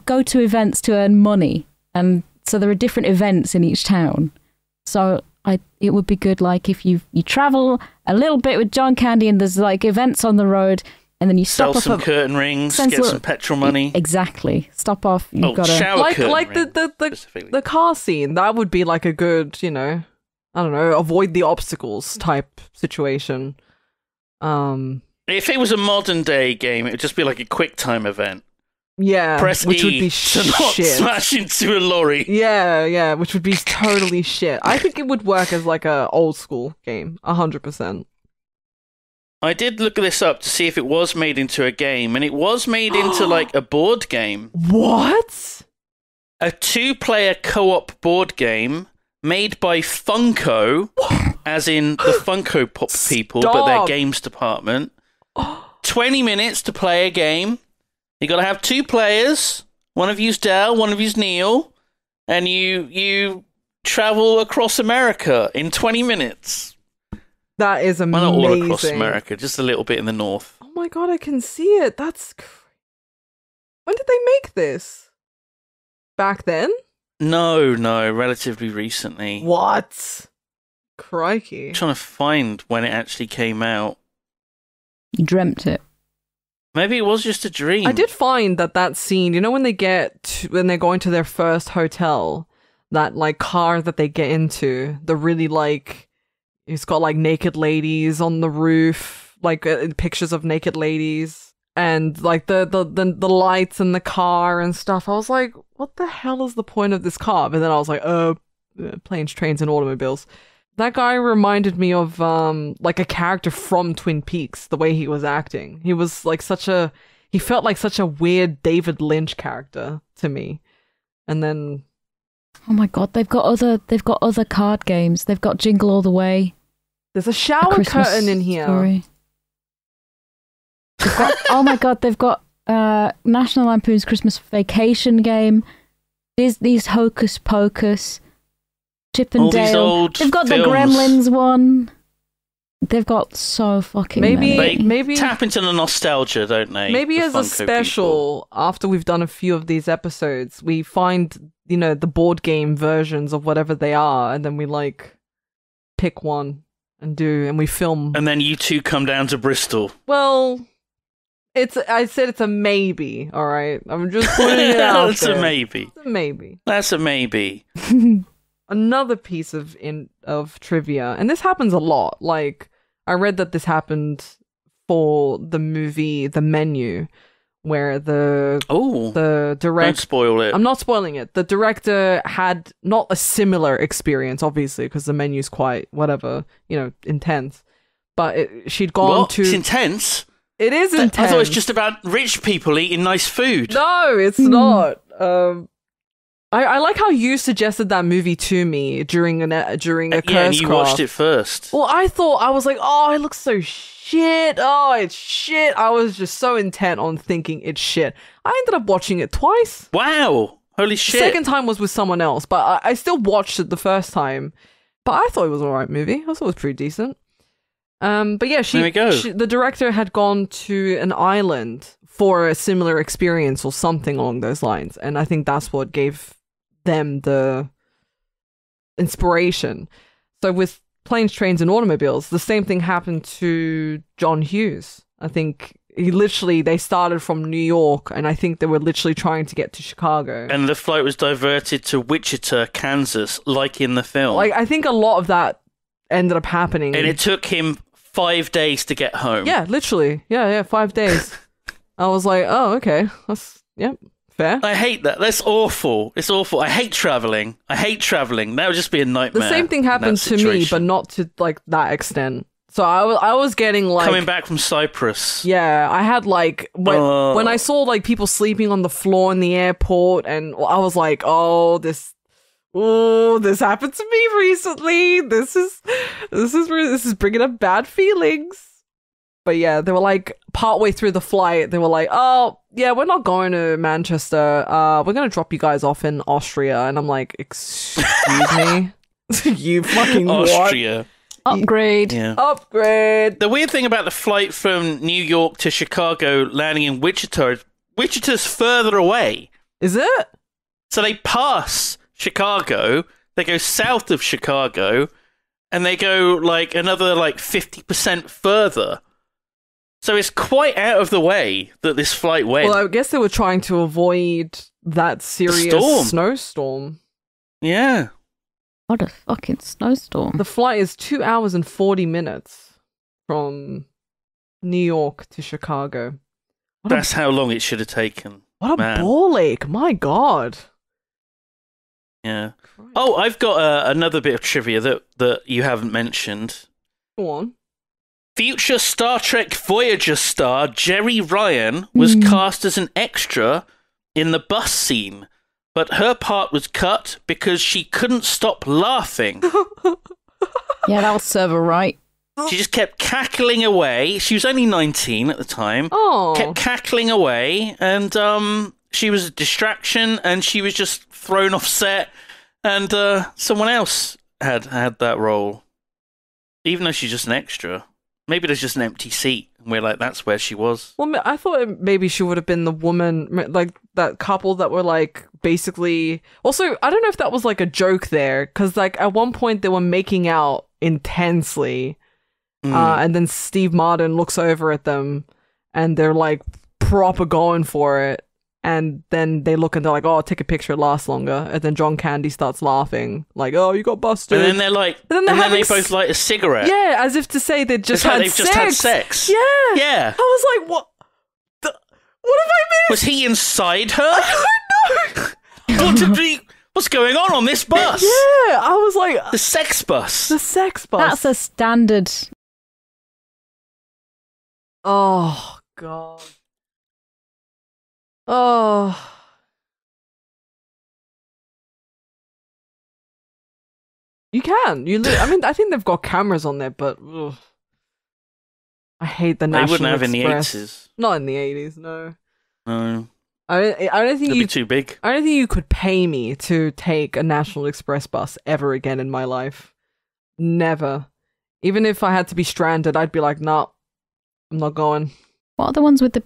go to events to earn money. And so there are different events in each town. So it would be good like if you travel a little bit with John Candy and there's like events on the road, and then you stop Sell off some at curtain rings, get some petrol money. Exactly. Stop off. You've got to shower curtain Like ring, the specifically. car scene. That would be like a good, you know, I don't know, avoid the obstacles type situation. If it was a modern day game, it would just be like a quick time event. Yeah, Press which E would be to not shit. smash into a lorry. Yeah, which would be totally shit. I think it would work as like a old school game, 100%. I did look this up to see if it was made into a game, and it was made into like a board game. What? A 2-player co-op board game made by Funko, as in the Funko Pop people, but their Stop. games department. 20 minutes to play a game. You got to have 2 players. One of you's Dell, one of you's Neil, and you travel across America in 20 minutes. That is amazing. Well, not all across America, just a little bit in the north. Oh my god, I can see it. That's when did they make this? Back then? No, relatively recently. What? Crikey. I'm trying to find when it actually came out. You dreamt it. Maybe it was just a dream. I did find that scene, you know, when they're going to their first hotel, that like car that they get into, the really like, it's got like naked ladies on the roof, like pictures of naked ladies, and like the lights in the car and stuff. I was like, what the hell is the point of this car? But then I was like, planes, trains, and automobiles. That guy reminded me of like a character from Twin Peaks, the way he was acting. He was like he felt like such a weird David Lynch character to me. And then Oh my god, they've got other card games. They've got Jingle All the Way. there's a shower Christmas curtain in here. Story. Oh my god, they've got National Lampoon's Christmas Vacation game. These Hocus Pocus, Chip and All these Dale. old They've got films. the Gremlins one. They've got so fucking Maybe- They many. tap into the nostalgia, don't they? Maybe The as a Funko special, after we've done a few of these episodes, we find, you know, the board game versions of whatever they are, and then we like pick one and we film. people. And then you two come down to Bristol. Well, I said it's a maybe, all right? I'm just putting it out That's there. a maybe. It's a maybe. That's a maybe. Another piece of trivia, and this happens a lot. Like, I read that this happened for the movie The Menu, where the Don't direct. spoil it. I'm not spoiling it. The director had not a similar experience, obviously, because the menu's quite whatever, you know, intense. But she'd gone What? to. It's intense? It is I intense. thought it was just about rich people eating nice food. No, it's not. I like how you suggested that movie to me during a curse Yeah, and you craft. watched it first. Well, I was like, oh, it looks so shit. Oh, it's shit. I was just so intent on thinking it's shit. I ended up watching it twice. Wow. Holy The shit. second time was with someone else, but I still watched it the first time. But I thought it was an alright movie. I thought it was pretty decent. But yeah, There we go. the director had gone to an island for a similar experience or something along those lines, and I think that's what gave them the inspiration. So with Planes, Trains, and Automobiles, the same thing happened to John Hughes. I think they started from New York, and I think they were literally trying to get to Chicago. And the flight was diverted to Wichita, Kansas, like in the film. Like, I think a lot of that ended up happening. And it took him 5 days to get home. Yeah, literally. Yeah, 5 days. I was like, oh, okay. Fair Fair. I hate that. That's awful. It's awful. I hate traveling. That would just be a nightmare. The same thing happened to me, but not to like that extent. So I was getting like coming back from Cyprus. Yeah, I had like when I saw like people sleeping on the floor in the airport, and I was like, this happened to me recently. This is bringing up bad feelings. But yeah, they were like partway through the flight, they were like, "Oh yeah, we're not going to Manchester. We're gonna drop you guys off in Austria." And I'm like, "Excuse me, you fucking Austria." What? Upgrade. Yeah. Upgrade. The weird thing about the flight from New York to Chicago landing in Wichita, Wichita's further away. Is it? So they pass Chicago, they go south of Chicago, and they go like another like 50% further. So it's quite out of the way that this flight went. Well, I guess they were trying to avoid that serious snowstorm. Yeah. What a fucking snowstorm. The flight is 2 hours and 40 minutes from New York to Chicago. That's how long it should have taken. What a ball ache. My God. Yeah. Oh, I've got another bit of trivia that you haven't mentioned. Go on. Future Star Trek Voyager star Jerry Ryan was cast as an extra in the bus scene, but her part was cut because she couldn't stop laughing. Yeah, that'll serve her right. She just kept cackling away. She was only 19 at the time. Oh. Kept cackling away, and she was a distraction, and she was just thrown off set, and someone else had that role, even though she's just an extra. Maybe there's just an empty seat, and we're like, that's where she was. Well, I thought maybe she would have been the woman, like that couple that were like basically. Also, I don't know if that was like a joke there, because like at one point they were making out intensely, and then Steve Martin looks over at them, and they're like proper going for it. And then they look and they're like, "Oh, take a picture, it lasts longer." And then John Candy starts laughing, like, "Oh, you got busted." And then they're like, and then they both light a cigarette. Yeah, as if to say they'd just had sex. Just had sex. Yeah, yeah. I was like, "What? What have I missed?" Was he inside her? I don't know. What's going on this bus? Yeah, I was like, the sex bus. The sex bus. That's a standard. Oh God. Oh. You can. I mean, I think they've got cameras on there, but ugh. I hate the National Express. They wouldn't have in the 80s. Not in the 80s, no. No. I don't think it'd be too big. I don't think you could pay me to take a National Express bus ever again in my life. Never. Even if I had to be stranded, I'd be like, "Nah, I'm not going." What are the ones with the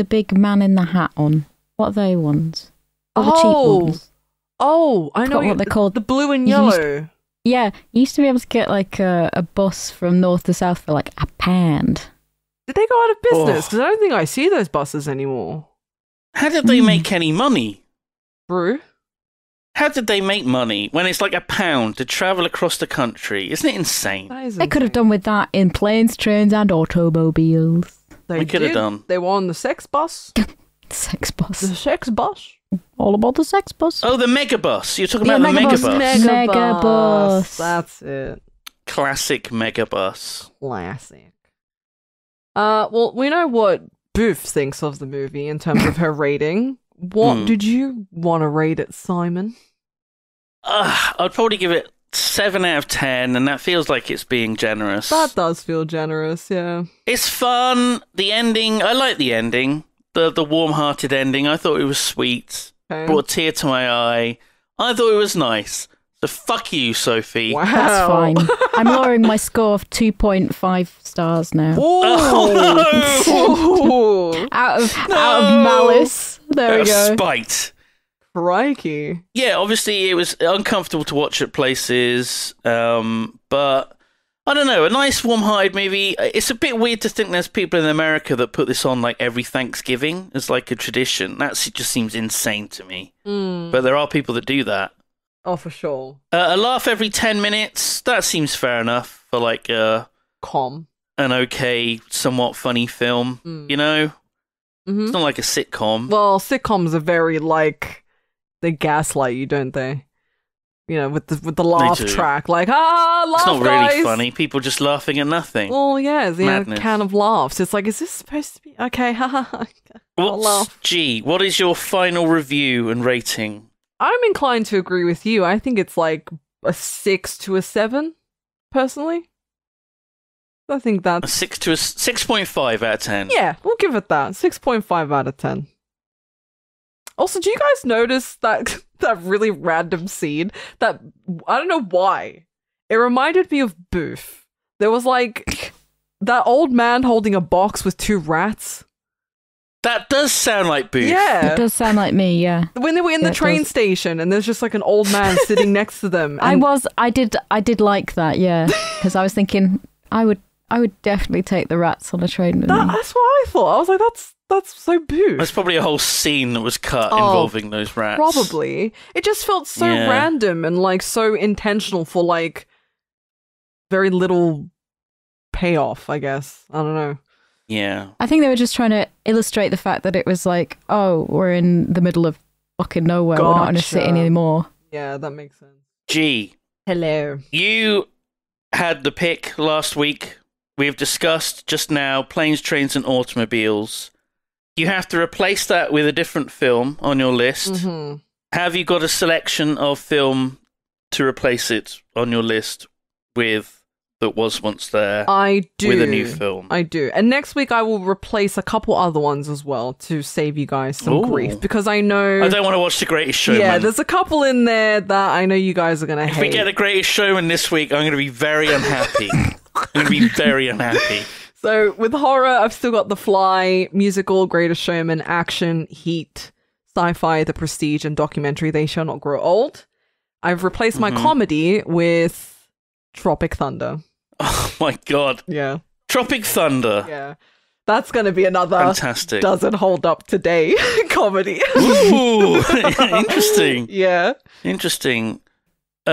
big man in the hat on? What are they ones? Oh, the cheap ones. Oh, I know what they're called. The blue and yellow. You used to be able to get like a bus from north to south for like £1. Did they go out of business? Because I don't think I see those buses anymore. How did they make any money? True. How did they make money when it's like £1 to travel across the country? Isn't it insane? They could have done with that in planes, trains, and automobiles. They could have done. They were on the sex bus. Sex bus. The sex bus. All about the sex bus. Oh, the megabus. You're talking about the megabus. Megabus. That's it. Classic megabus. Classic. Well, we know what Booth thinks of the movie in terms of her rating. What did you want to rate it, Simon? I'd probably give it 7 out of 10, and that feels like it's being generous. That does feel generous, yeah. It's fun. The ending, I like the ending. The warm-hearted ending. I thought it was sweet. Okay. Brought a tear to my eye. I thought it was nice. So fuck you, Sophie. Wow. That's fine. I'm lowering my score of 2.5 stars now. Oh! out of malice. There we go. Spite. Crikey. Yeah, obviously it was uncomfortable to watch at places, but I don't know, a nice warm-hearted movie. It's a bit weird to think there's people in America that put this on like every Thanksgiving as like a tradition. That just seems insane to me. But there are people that do that. Oh, for sure. A laugh every 10 minutes, that seems fair enough for like an okay, somewhat funny film, you know? It's not like a sitcom. Well, sitcoms are very like they gaslight you, don't they? You know, with the laugh do. track, like laugh, It's not guys. really funny. People just laughing at nothing. Well, yeah, the Madness. can of laughs. It's like, is this supposed to be okay? I'll laugh. What is your final review and rating? I'm inclined to agree with you. I think it's like a 6 to a 7, personally. I think that's 6.5 out of 10. Yeah, we'll give it that. 6.5 out of 10. Also, do you guys notice that that really random scene? That I don't know why. It reminded me of Booth. There was like that old man holding a box with 2 rats. That does sound like Booth. Yeah. It does sound like me, yeah. When they were in the train station and there's just like an old man sitting next to them. And I did like that, yeah. Because I was thinking I would definitely take the rats on a train with me. That's what I thought. I was like, that's so Booth. There's probably a whole scene that was cut involving those rats. Probably. It just felt so random and like so intentional for like very little payoff, I guess. I don't know. Yeah. I think they were just trying to illustrate the fact that it was like, oh, we're in the middle of fucking nowhere. We're not in a city anymore. Yeah, that makes sense. G. Hello. You had the pick last week. We've discussed just now Planes, Trains and Automobiles. You have to replace that with a different film on your list. Mm-hmm. Have you got a selection of film to replace it on your list with that was once there? I do. With a new film. I do. And next week I will replace a couple other ones as well to save you guys some grief. Because I know... I don't want to watch The Greatest Showman. Yeah, there's a couple in there that I know you guys are going to hate. If we get The Greatest Showman this week, I'm going to be very unhappy. I'm going to be very unhappy. So with horror, I've still got The Fly, musical, Greatest Showman, action, Heat, sci-fi, The Prestige, and documentary, They Shall Not Grow Old. I've replaced my comedy with Tropic Thunder. Oh my god. Yeah. Tropic Thunder. Yeah. That's going to be another fantastic. Doesn't hold up today comedy. Ooh, interesting. Yeah. Interesting.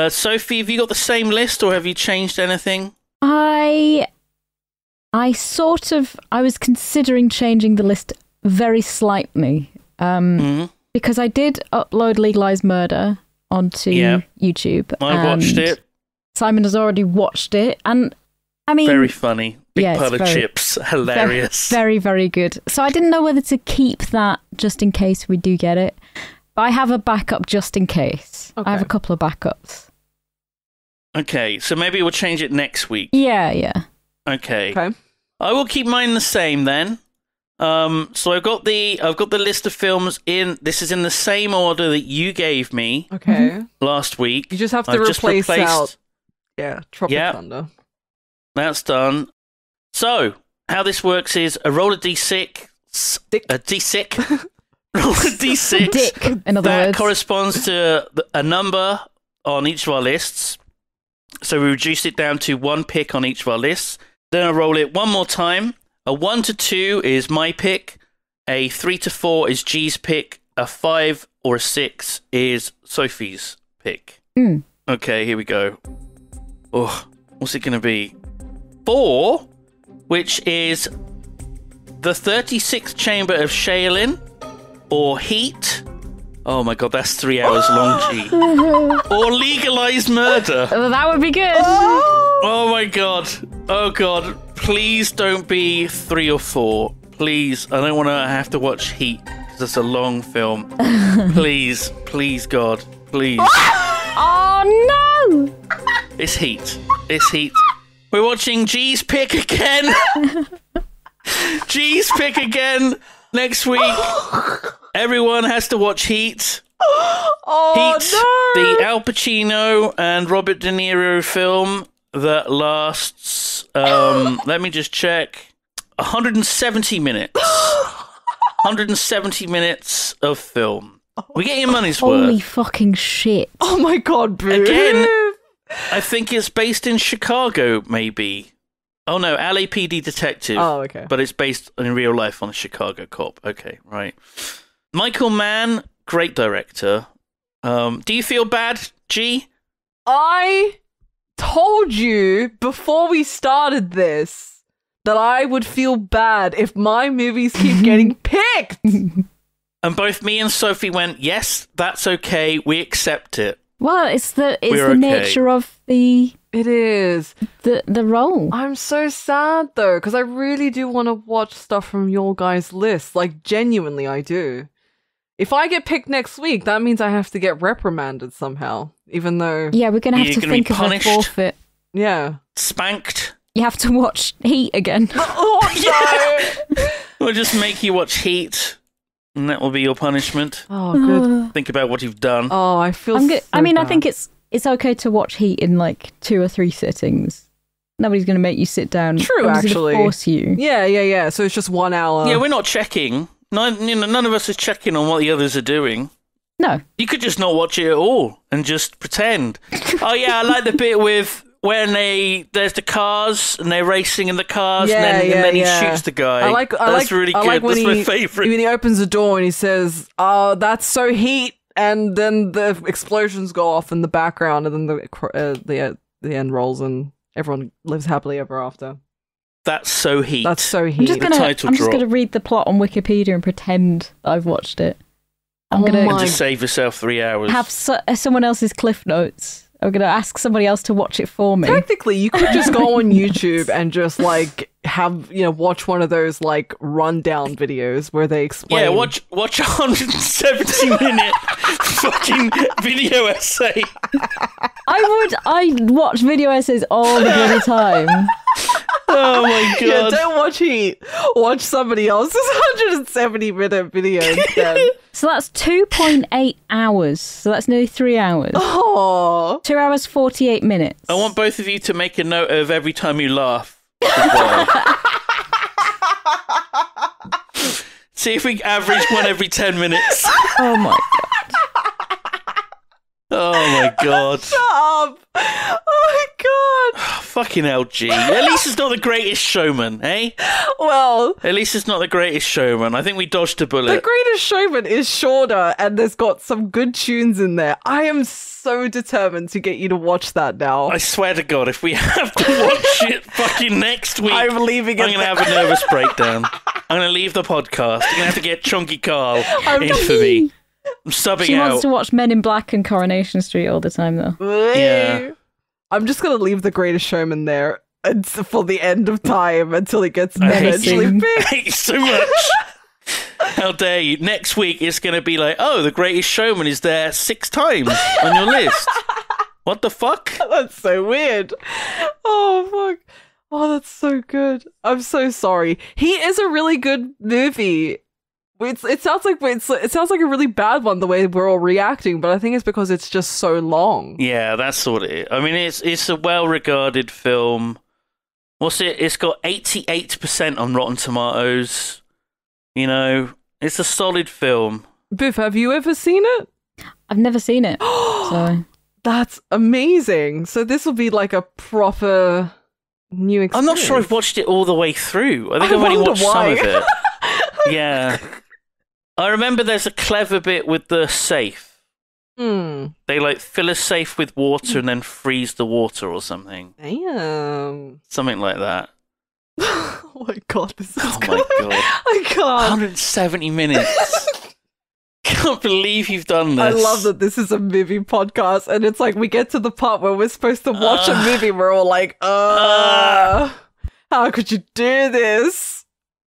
Sophie, have you got the same list or have you changed anything? I was considering changing the list very slightly because I did upload Legalized Murder onto YouTube. I watched it. Simon has already watched it, and I mean, very funny. Big pile of chips, hilarious. Very, very good. So I didn't know whether to keep that just in case we do get it, but I have a backup just in case. Okay. I have a couple of backups. Okay, so maybe we'll change it next week. Yeah. Okay. I will keep mine the same then. So I've got the list of films in. This is in the same order that you gave me. Okay. Last week. You just have to replace out. Yeah, Tropic Thunder. That's done. So how this works is a roll of D6. Roll a D6. Dick, in other that words. corresponds to a number on each of our lists. So we reduce it down to 1 pick on each of our lists. Then I roll it one more time. A 1 to 2 is my pick. A 3 to 4 is G's pick. A 5 or a 6 is Sophie's pick. Okay, here we go. Oh, what's it going to be? 4, which is The 36th Chamber of Shaolin, or Heat. Oh my god, that's 3 hours long, G. Or Legalized Murder. That would be good. Oh my god. Oh god. Please don't be 3 or 4. Please. I don't want to have to watch Heat, because it's a long film. Please. Please, God. Please. Oh no! It's Heat. It's Heat. We're watching G's pick again. G's pick again next week. Everyone has to watch Heat. Heat, the Al Pacino and Robert De Niro film that lasts, let me just check, 170 minutes. 170 minutes of film. We get your money's worth. Holy fucking shit. Oh my god, boo. Again, I think it's based in Chicago, maybe. Oh no, LAPD detective. Oh, okay. But it's based in real life on a Chicago cop. Okay, right. Michael Mann, great director. Do you feel bad, G? I told you before we started this that I would feel bad if my movies keep getting picked. And both me and Sophie went, yes, that's okay. We accept it. Well, it's the okay. nature of the It is. the role. I'm so sad though, because I really do want to watch stuff from your guys' list. Like, genuinely, I do. If I get picked next week, that means I have to get reprimanded somehow, even though... Yeah, we're going to have You're to gonna be think of a punished. forfeit. Yeah. Spanked. You have to watch Heat again. Oh, no! We'll just make you watch Heat, and that will be your punishment. Oh, good. Think about what you've done. Oh, I feel I bad. think it's okay to watch Heat in like 2 or 3 sittings. Nobody's going to make you sit down. True, Nobody's actually. gonna force you. Yeah. So it's just 1 hour. Yeah, we're not checking. None of us is checking on what the others are doing. No. You could just not watch it at all and just pretend. Oh yeah, I like the bit with when there's the cars and they're racing in the cars and then he shoots the guy. That's really good. That's my favourite. When he opens the door and he says, "Oh, that's so Heat," and then the explosions go off in the background, and then the end rolls and everyone lives happily ever after. That's so Heat. That's so Heat. I'm just gonna read the plot on Wikipedia and pretend that I've watched it. I'm gonna just save yourself 3 hours. have someone else's cliff notes. I'm gonna ask somebody else to watch it for me. Technically, you could just go on YouTube and just like watch one of those like rundown videos where they explain. Yeah, watch 170-minute fucking video essay. I'd watch video essays all the bloody time. Oh my god! Yeah, don't watch Heat. Watch somebody else's 170-minute video instead. So that's 2.8 hours. So that's nearly 3 hours. Oh, 2 hours 48 minutes. I want both of you to make a note of every time you laugh. As well. See if we average one every 10 minutes. Oh my god. Oh my god. Stop! Oh my god. Fucking LG. At least it's not the greatest showman, eh? Well, At least it's not the greatest showman. I think we dodged a bullet. The Greatest Showman is shorter and there's got some good tunes in there. I am so determined to get you to watch that now. I swear to God, if we have to watch it fucking next week, I'm leaving it. I'm going to have a nervous breakdown. I'm going to leave the podcast. I'm going to have to get Chunky Carl in for me. I'm subbing She out. wants to watch Men in Black and Coronation Street all the time, though. Yeah. I'm just going to leave The Greatest Showman there for the end of time until it gets eventually Amazing. big. I hate you so much. How dare you? Next week, it's going to be like, oh, The Greatest Showman is there 6 times on your list. What the fuck? That's so weird. Oh, fuck. Oh, that's so good. I'm so sorry. He is a really good movie. It sounds like a really bad one the way we're all reacting, but I think it's because it's just so long. Yeah, that's what it is. I mean, it's a well-regarded film. What's it? It's got 88% on Rotten Tomatoes. You know, it's a solid film. Biff, have you ever seen it? I've never seen it. So That's amazing. So this will be like a proper new experience. I'm not sure I've watched it all the way through. I think I've only wonder watched why. some of it. Yeah. I remember there's a clever bit with the safe. They like fill a safe with water and then freeze the water or something. Damn. Something like that. Oh my god, this is Oh good. my god. I can't. 170 minutes. Can't believe you've done this. I love that this is a movie podcast and it's like we get to the part where we're supposed to watch a movie, we're all like, how could you do this?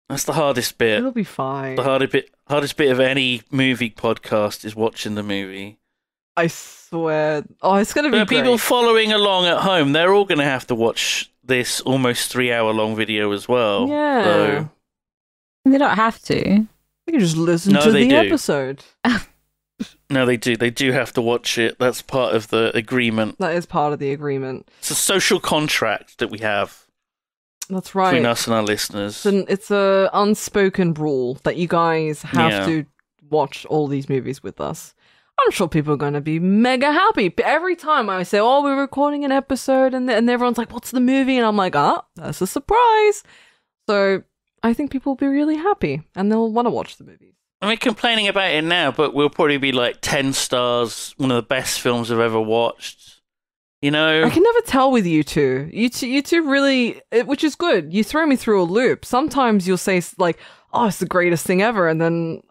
That's the hardest bit. It'll be fine. The hardest bit of any movie podcast is watching the movie. I swear. Oh, it's going to be But people great. following along at home, they're all going to have to watch this almost 3-hour long video as well. Yeah. So, they don't have to. You can just listen No, to they the do. episode. no, they do. They do have to watch it. That's part of the agreement. That is part of the agreement. It's a social contract that we have That's right. between us and our listeners. It's a unspoken rule that you guys have Yeah. to watch all these movies with us. I'm sure people are going to be mega happy. But every time I say, oh, we're recording an episode, and everyone's like, what's the movie? And I'm like, that's a surprise. So I think people will be really happy, and they'll want to watch the movie. I mean, complaining about it now, but we'll probably be like 10 stars, one of the best films I've ever watched. You know, I can never tell with you two. You two really, which is good. You throw me through a loop. Sometimes you'll say like, "Oh, it's the greatest thing ever," and then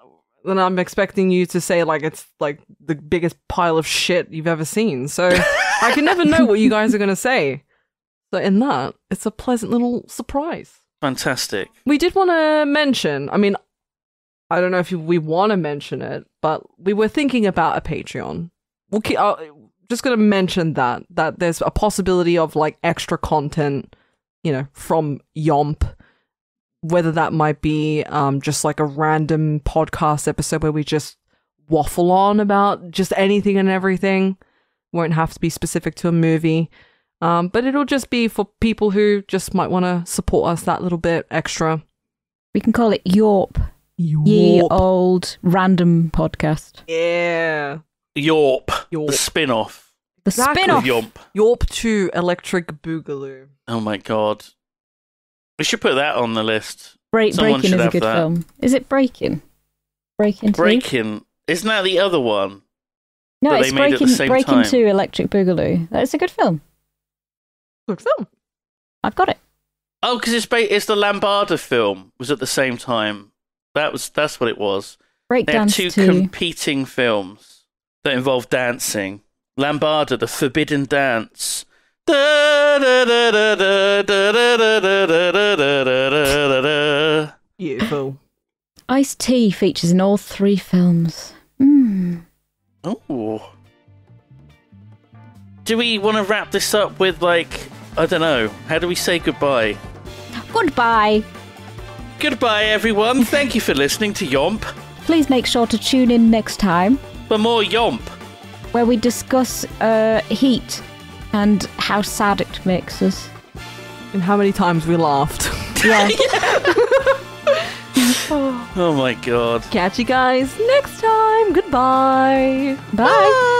I'm expecting you to say like it's like the biggest pile of shit you've ever seen. So I can never know what you guys are gonna say. So in that, it's a pleasant little surprise. fantastic. We did want to mention. I mean, I don't know if we want to mention it, but we were thinking about a Patreon. We'll keep. Just going to mention that there's a possibility of like extra content, you know, from YOMP, whether that might be just like a random podcast episode where we just waffle on about just anything and everything. Won't have to be specific to a movie, but it'll just be for people who just might want to support us that little bit extra. We can call it YORP. Ye old random podcast. Yeah. YORP. The spin-off. The spin-off. YOMP. YORP 2 Electric Boogaloo. Oh my god. We should put that on the list. Breaking is a good film. Is it Breaking? Breaking 2? Breaking. Isn't that the other one? No, that it's they made at the same Breaking time? 2 Electric Boogaloo. That's a good film. Good film. I've got it. Oh, because it's the Lambada film. Was at the same time. That's what it was. They had Breakdance two 2. competing films that involve dancing. Lambada, the Forbidden Dance. Beautiful. Ice-T features in all 3 films. Oh. Do we want to wrap this up with, like, I don't know, how do we say goodbye? Goodbye. Goodbye, everyone. Thank you for listening to YOMP. Please make sure to tune in next time, For more YOMP. where we discuss heat and how sad it makes us. And how many times we laughed. Yeah. Oh my god. Catch you guys next time. Goodbye. Bye.